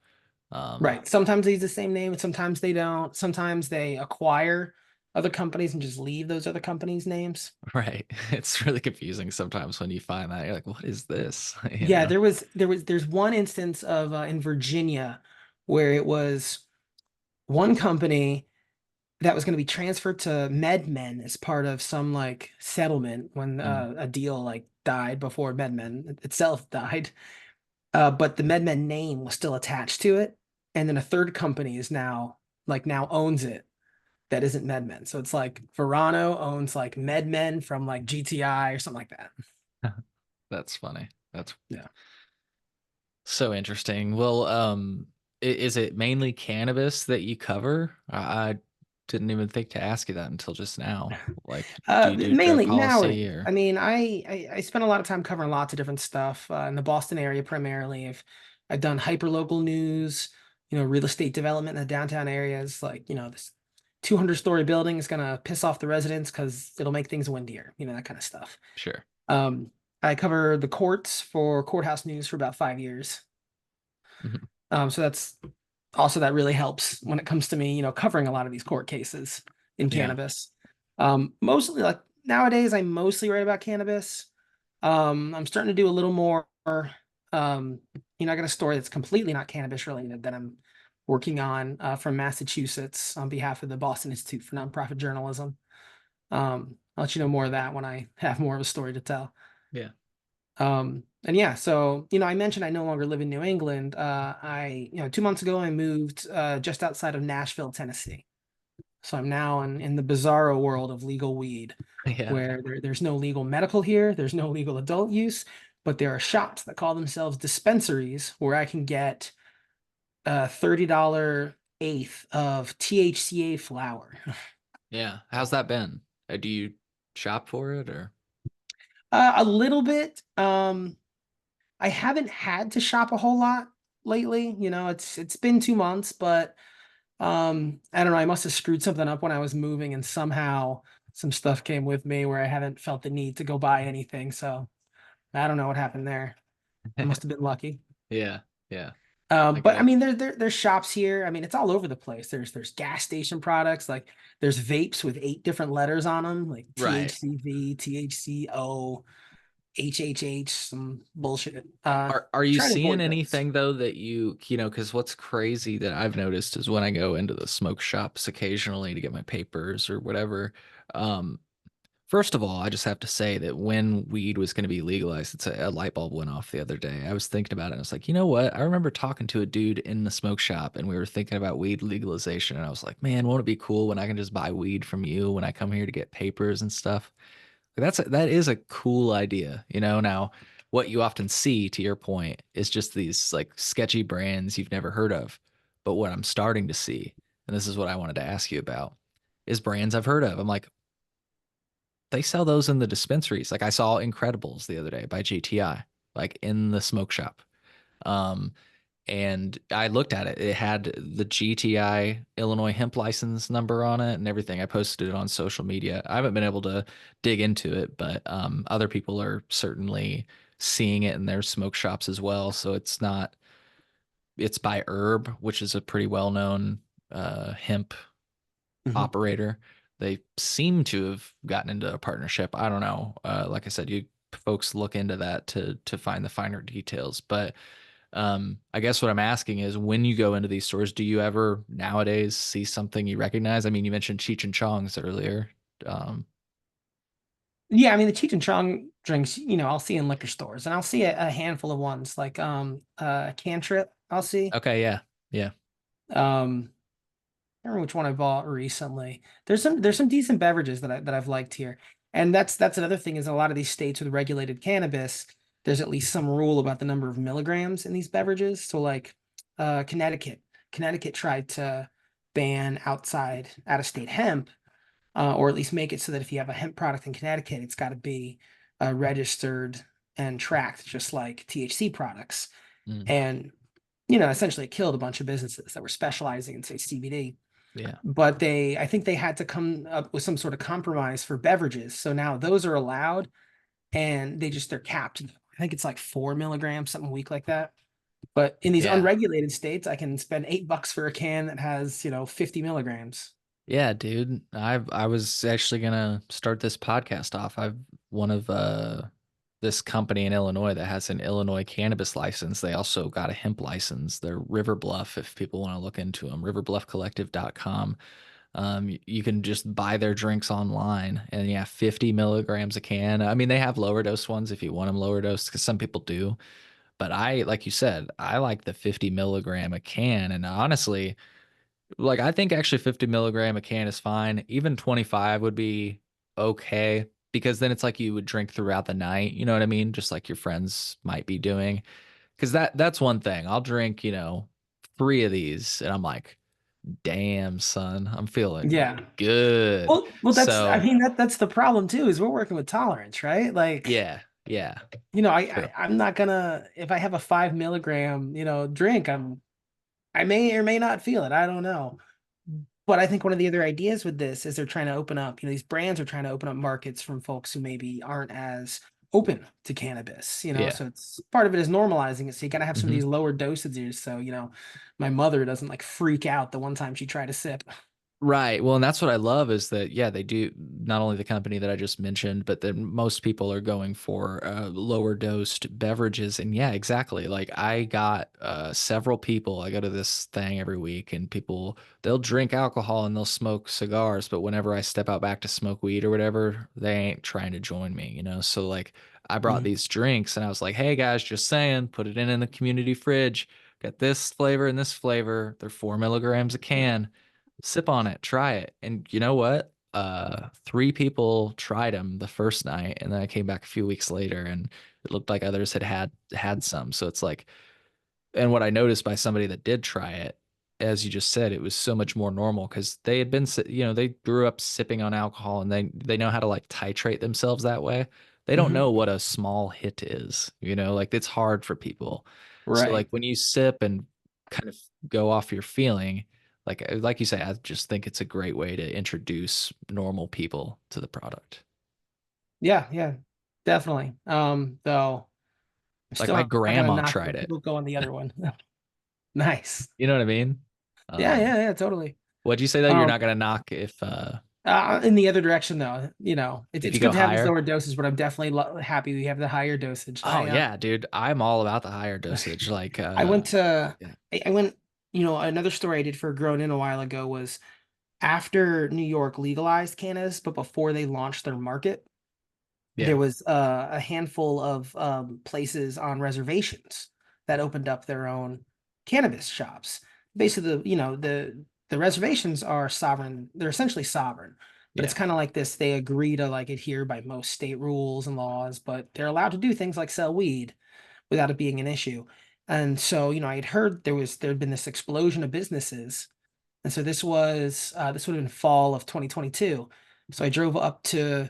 Right. Sometimes they use the same name, sometimes they don't. Sometimes they acquire other companies and just leave those other companies' names. Right. It's really confusing sometimes when you find that. You're like, what is this? You Yeah, know? there's one instance of in Virginia where it was one company that was going to be transferred to MedMen as part of some like settlement when a deal like died before MedMen itself died. But the MedMen name was still attached to it, and then a third company is now owns it that isn't MedMen. So it's like Verano owns like MedMen from like GTI or something like that. That's funny. That's Yeah. so interesting. Well, is it mainly cannabis that you cover? I didn't even think to ask you that until just now. Like, do you do drug Mainly policy nowadays. or? I mean, I spent a lot of time covering lots of different stuff in the Boston area primarily. I've done hyper local news, you know, real estate development in the downtown areas. Like, you know, this 200-story building is gonna piss off the residents because it'll make things windier, you know, that kind of stuff. Sure. I cover the courts for Courthouse News for about 5 years. So that's also that really helps when it comes to me, you know, covering a lot of these court cases in Yeah. cannabis. Mostly like nowadays, I mostly write about cannabis. I'm starting to do a little more. You know, I got a story that's completely not cannabis related that I'm working on from Massachusetts on behalf of the Boston Institute for Nonprofit Journalism. I'll let you know more of that when I have more of a story to tell. Yeah. And yeah, so, you know, I mentioned I no longer live in New England. You know, 2 months ago, I moved just outside of Nashville, Tennessee. So I'm now in the bizarro world of legal weed, Yeah. where there's no legal medical here, there's no legal adult use, but there are shops that call themselves dispensaries where I can get a $30 eighth of THCA flower. Yeah. How's that been? Do you shop for it or? A little bit. I haven't had to shop a whole lot lately. You know, it's been 2 months, but I don't know. I must have screwed something up when I was moving, and somehow some stuff came with me where I haven't felt the need to go buy anything. So I don't know what happened there. I must have been lucky. Yeah. Yeah. But I mean, there's shops here. I mean, it's all over the place. There's gas station products, like there's vapes with 8 different letters on them, like Right. THCV, THCO, HHH, some bullshit. Are you Try to seeing avoid those. anything though that you know, because what's crazy that I've noticed is when I go into the smoke shops occasionally to get my papers or whatever, first of all, I just have to say that when weed was going to be legalized, it's a light bulb went off the other day. I was thinking about it and I was like, you know what? I remember talking to a dude in the smoke shop and we were thinking about weed legalization. And I was like, man, won't it be cool when I can just buy weed from you when I come here to get papers and stuff? That is a cool idea, you know. Now what you often see, to your point, is just these like sketchy brands you've never heard of. But what I'm starting to see, and this is what I wanted to ask you about, is brands I've heard of. I'm like, they sell those in the dispensaries. Like I saw Incredibles the other day by GTI, like in the smoke shop. Um, and I looked at it. It had the GTI Illinois hemp license number on it and everything. I posted it on social media. I haven't been able to dig into it, but other people are certainly seeing it in their smoke shops as well. So it's not. It's by Herb, which is a pretty well-known hemp operator. They seem to have gotten into a partnership. I don't know. Like I said, you folks look into that to find the finer details. But I guess what I'm asking is, when you go into these stores, do you ever nowadays see something you recognize? I mean, you mentioned Cheech and Chong's earlier. Um, Yeah, I mean the Cheech and Chong drinks, I'll see in liquor stores, and I'll see a handful of ones like Cantrip. I'll see. okay, yeah, yeah, Um, I don't remember which one I bought recently. There's some decent beverages that I've liked here, and that's another thing is in a lot of these states with regulated cannabis, there's at least some rule about the number of milligrams in these beverages. So like, Connecticut tried to ban outside out of state hemp, or at least make it so that if you have a hemp product in Connecticut, it's got to be registered and tracked, just like THC products. mm, And essentially it killed a bunch of businesses that were specializing in say CBD. yeah, But I think they had to come up with some sort of compromise for beverages. So now those are allowed, and they're capped. I think it's like 4 milligrams, something weak like that. But in these yeah. unregulated states, I can spend $8 for a can that has 50 milligrams. Yeah, dude. I was actually gonna start this podcast off. I've one of this company in Illinois that has an Illinois cannabis license. They also got a hemp license. They're River Bluff, if people want to look into them, riverbluffcollective.com. You can just buy their drinks online, and yeah, 50 milligrams a can. I mean, they have lower dose ones if you want them lower dose, because some people do. But like you said, I like the 50 milligram a can. And honestly, like I think actually 50 milligram a can is fine. Even 25 would be okay, because then it's like you would drink throughout the night. You know what I mean? Just like your friends might be doing. Because that's one thing. I'll drink, 3 of these, and I'm like, damn, son, I'm feeling Yeah. good. Well, I So mean, that's the problem too, is we're working with tolerance, right? Like, yeah, yeah, true. I'm not gonna, if I have a 5 milligram, drink, I may or may not feel it. I don't know. But I think one of the other ideas with this is they're trying to open up, these brands are trying to open up markets from folks who maybe aren't as open to cannabis, Yeah. so it's part of it is normalizing it. So you got to have some of Mhm. these lower dosages. So, my mother doesn't like freak out the one time she tried a sip. Right. Well, and that's what I love is that, yeah, they do, not only the company that I just mentioned, but then most people are going for lower dosed beverages. And yeah, exactly. Like I got several people, I go to this thing every week, and people, they'll drink alcohol and they'll smoke cigars. But whenever I step out back to smoke weed or whatever, they ain't trying to join me. So like I brought these drinks, and I was like, hey guys, just saying, put it in the community fridge. Got this flavor and this flavor. They're 4 milligrams a can. Sip on it, try it. And you know what? 3 people tried them the first night, and then I came back a few weeks later, and it looked like others had some. So it's like, and what I noticed by somebody that did try it, as you just said, it was so much more normal, because they had been, they grew up sipping on alcohol, and they know how to like titrate themselves that way. They don't know what a small hit is, like it's hard for people. So like Right. when you sip and kind of go off your feeling, like you say, I just think it's a great way to introduce normal people to the product. Yeah, yeah, definitely. Though I'm Like still my not gonna grandma knock tried when it. people go on the other one. Nice. You know what I mean? Yeah, Um, yeah, yeah, totally. what'd you say though? You're Um, not gonna knock in the other direction though, it's if you it's go good to have these higher? lower doses, but I'm definitely happy we have the higher dosage. Oh yeah, dude. I'm all about the higher dosage. Like I went to yeah. I went, another story I did for Grown In a while ago was after New York legalized cannabis, but before they launched their market, Yeah. there was a handful of places on reservations that opened up their own cannabis shops. Basically, the reservations are sovereign. They're essentially sovereign. but it's Yeah. kind of like this. They agree to like adhere by most state rules and laws, but they're allowed to do things like sell weed without it being an issue. And so, I had heard there'd been this explosion of businesses. And so this would have been fall of 2022. So I drove up to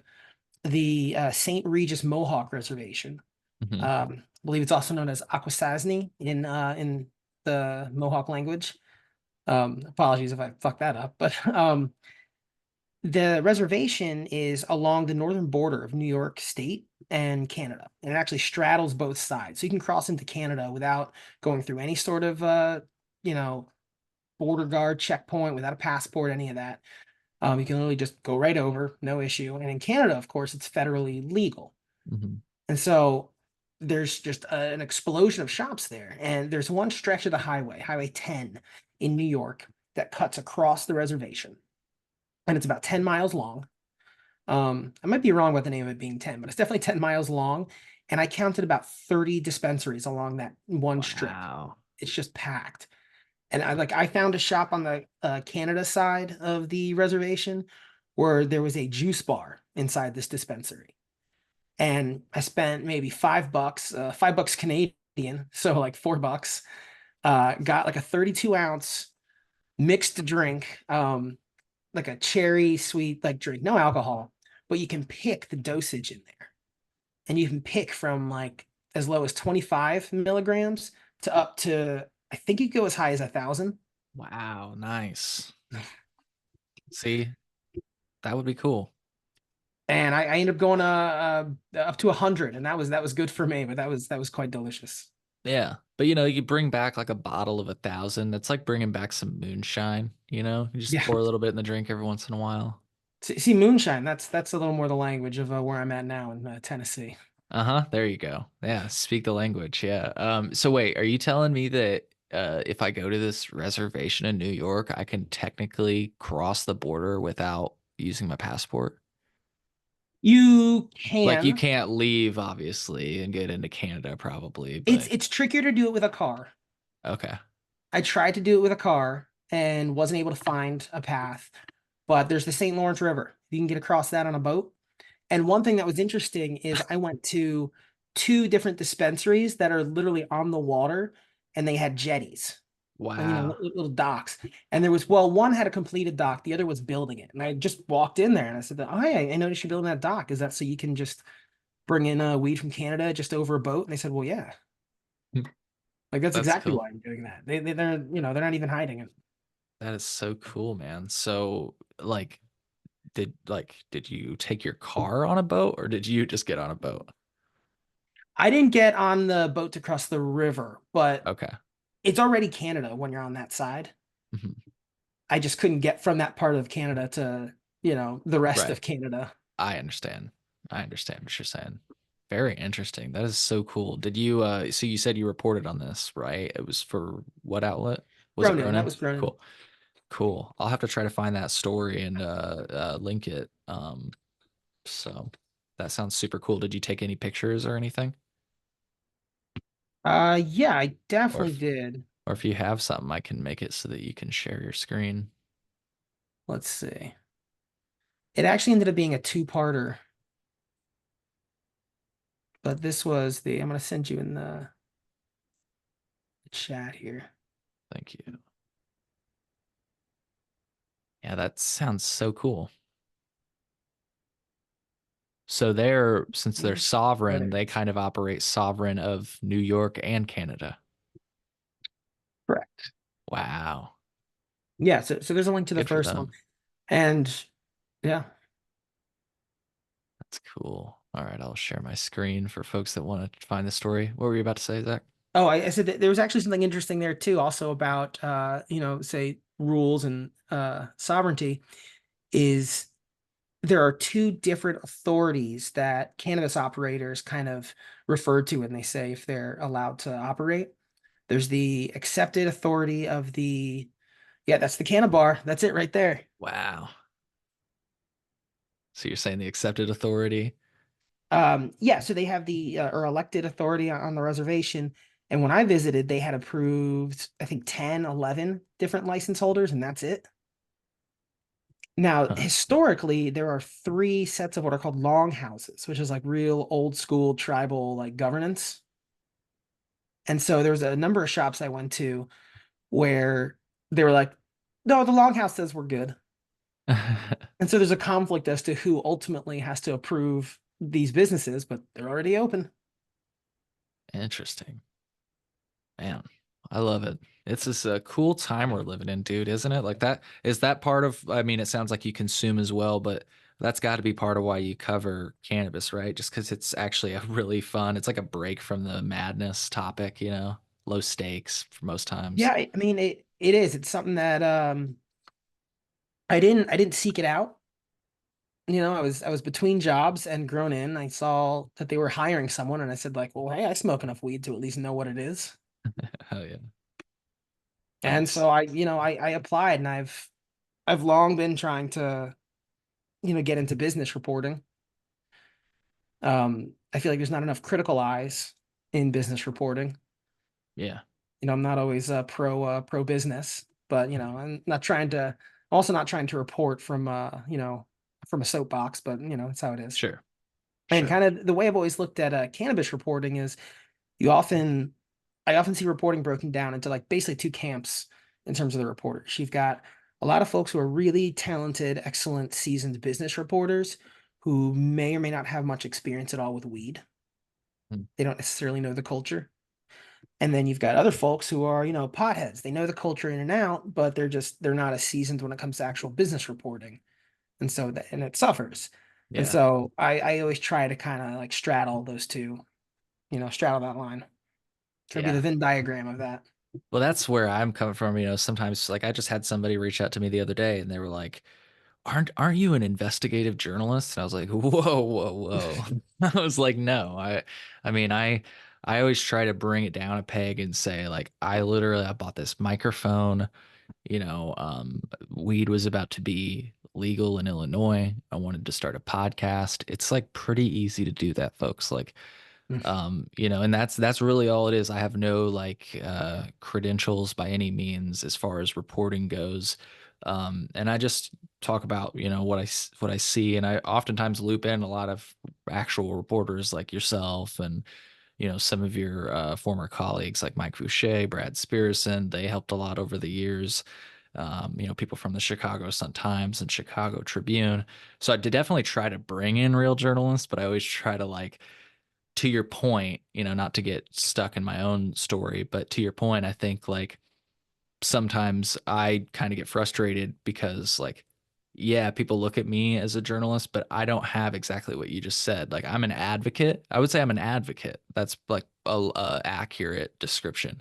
the St. Regis Mohawk Reservation. Hmm. I believe it's also known as Akwesasne in the Mohawk language. Apologies if I fucked that up, but the reservation is along the northern border of New York State and Canada, and it actually straddles both sides. So you can cross into Canada without going through any sort of you know, border guard checkpoint, without a passport, any of that. You can literally just go right over, no issue. And in Canada, of course, it's federally legal. Hmm. And so there's just an explosion of shops there. And there's one stretch of the highway, Highway 10 in New York, that cuts across the reservation. And it's about 10 miles long. I might be wrong about the name of it being 10, but it's definitely 10 miles long. And I counted about 30 dispensaries along that one strip. Wow. It's just packed. And I found a shop on the Canada side of the reservation where there was a juice bar inside this dispensary. And I spent maybe $5, $5 Canadian, so like $4. Got like a 32-ounce mixed drink, like a cherry sweet like drink, no alcohol, but you can pick the dosage in there. And you can pick from like as low as 25 milligrams to up to, I think you go as high as 1,000. Wow. Nice. See, that would be cool. And I ended up going up to 100, and that was good for me, but that was quite delicious. Yeah. But you bring back like a bottle of 1,000. That's like bringing back some moonshine, You just Yeah. pour a little bit in the drink every once in a while. See, moonshine, that's a little more the language of where I'm at now in Tennessee. Uh-huh. There you go. Yeah, speak the language. Yeah. So wait, are you telling me that if I go to this reservation in New York, I can technically cross the border without using my passport? You Like you can. can't leave obviously and get into Canada probably, It's but it's trickier to do it with a car. okay. I tried to do it with a car and wasn't able to find a path. But there's the St. Lawrence River. You can get across that on a boat. And one thing that was interesting is I went to two different dispensaries that are literally on the water, and they had jetties, and Wow. little docks. And there was, well, one had a completed dock, the other was building it. And I just walked in there and I said, "Oh, hey, I noticed you're building that dock. Is that so you can just bring in weed from Canada just over a boat?" And they said, "Well, yeah." Like that's That's exactly cool. why I'm doing that. They're they're not even hiding it. That is so cool, man. So like did you take your car on a boat or did you just get on a boat? I didn't get on the boat to cross the river, but Okay. it's already Canada when you're on that side. Mhm. I just couldn't get from that part of Canada to, the rest Right. of Canada. I understand. I understand what you're saying. Very interesting. That is so cool. Did you so you said you reported on this, right? It was for what outlet? Was it Cronin, that Ronin? was Cronin. Cool. Cool. I'll have to try to find that story and link it. So that sounds super cool. Did you take any pictures or anything? Yeah, I Or definitely if did. or if you have something, I can make it so that you can share your screen. Let's see. It actually ended up being a two-parter. But this was I'm going to send you in the chat here. Thank you. Yeah, that sounds so cool. So since they're sovereign, they kind of operate sovereign of New York and Canada. Correct. Wow. Yeah, so there's a link to the Good for first one. them. And yeah. That's cool. All right, I'll share my screen for folks that want to find the story. What were you about to say, Zach? Oh, I said that there was actually something interesting there too, also about say rules and sovereignty, is there are two different authorities that cannabis operators kind of refer to when they say if they're allowed to operate. There's the accepted authority of that's the Cannabar. That's it right there. Wow. So you're saying the accepted authority? Yeah, so they have the or elected authority on the reservation. And when I visited, they had approved, I think 10, 11 different license holders, and that's it. Now, Huh. historically, there are 3 sets of what are called longhouses, which is like real old school tribal like governance. And so there was a number of shops I went to where they were like, no, the longhouse says we're good. And so there's a conflict as to who ultimately has to approve these businesses, but they're already open. Interesting. Man, I love it. It's just a cool time we're living in, dude, isn't it? Like that, is that part of, I mean, it sounds like you consume as well, but that's got to be part of why you cover cannabis, right? Just because it's actually a really fun, it's like a break from the madness topic, you know, low stakes for most times. Yeah, I mean it is. It's something that I didn't seek it out. I was between jobs and grown in. I saw that they were hiring someone and I said like, well, hey, I smoke enough weed to at least know what it is. Hell yeah. And Nice. so I applied and I've long been trying to, get into business reporting. I feel like there's not enough critical eyes in business reporting. Yeah. I'm not always pro business, but I'm also not trying to report from a soapbox, but that's how it is. Sure. And Sure. kind of the way I've always looked at cannabis reporting is you often I often see reporting broken down into like basically 2 camps in terms of the reporters. You've got a lot of folks who are really talented, excellent, seasoned business reporters who may or may not have much experience at all with weed. Mm. They don't necessarily know the culture. And then you've got other folks who are, potheads. They know the culture in and out, but they're not as seasoned when it comes to actual business reporting. And it suffers. And Yeah. so I always try to kind of like straddle those two, straddle that line. Try to be the Yeah. Venn diagram of that. Well, that's where I'm coming from. You know, sometimes like I just had somebody reach out to me the other day and they were like, aren't you an investigative journalist? And I was like, whoa, whoa, whoa. I was like, no. I mean, I always try to bring it down a peg and say, like, I bought this microphone, you know, weed was about to be legal in Illinois. I wanted to start a podcast. It's like pretty easy to do that, folks. Like, you know, and that's really all it is. I have no like credentials by any means as far as reporting goes. And I just talk about, you know, what I see, and I oftentimes loop in a lot of actual reporters like yourself and you know some of your former colleagues like Mike Fouché, Brad Spearson. They helped a lot over the years. You know, people from the Chicago Sun-Times and Chicago Tribune. So I did definitely try to bring in real journalists, but I always try to like, to your point, you know, not to get stuck in my own story, but to your point, I think like sometimes I kind of get frustrated because like, yeah, people look at me as a journalist, but I don't have exactly what you just said. Like I'm an advocate. I would say I'm an advocate. That's like a accurate description.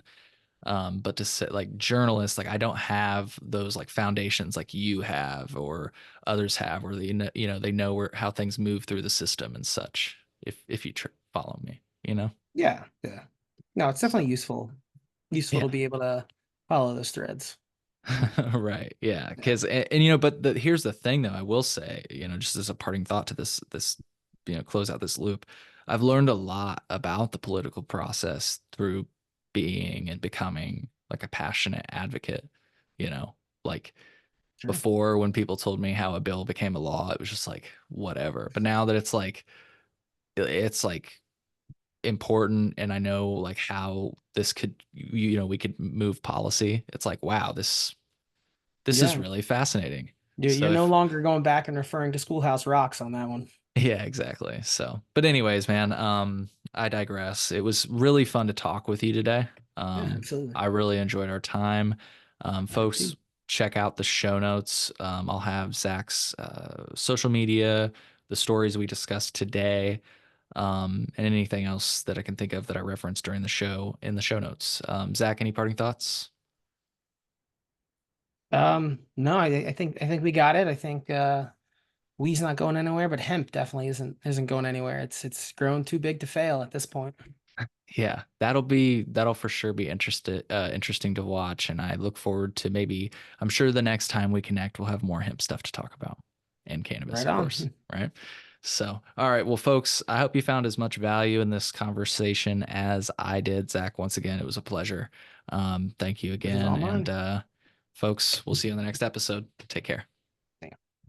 But to say like journalists, like I don't have those like foundations like you have or others have, where they know, you know, they know where how things move through the system and such. If you follow me, you know. Yeah, yeah. No, it's definitely So useful to yeah. be able to follow those threads. Right. Yeah. Yeah. Because and you know, but here's the thing though, I will say, you know, just as a parting thought to this, you know, close out this loop, I've learned a lot about the political process through being and becoming like a passionate advocate, you know, like Sure. before when people told me how a bill became a law, it was just like whatever. But now that it's like important and I know like how this could you know we could move policy. It's like wow, this is Yeah. really fascinating. You're So no if longer going back and referring to Schoolhouse Rocks on that one. yeah, exactly. So, but anyways, man, I digress. It was really fun to talk with you today. Yeah, absolutely. I really enjoyed our time. I did too. Folks, check out the show notes. I'll have Zach's social media, the stories we discussed today, and anything else that I can think of that I referenced during the show in the show notes. Zach, any parting thoughts? No, I think we got it. I think weed's not going anywhere, but hemp definitely isn't going anywhere. It's grown too big to fail at this point. Yeah, that'll for sure be interesting to watch, and I look forward to maybe I'm sure the next time we connect we'll have more hemp stuff to talk about and cannabis, Right of course, on. right? So, all right, well, folks, I hope you found as much value in this conversation as I did. Zach, once again, it was a pleasure. Thank you This is all again, and mine. folks, we'll see you on the next episode. Take care.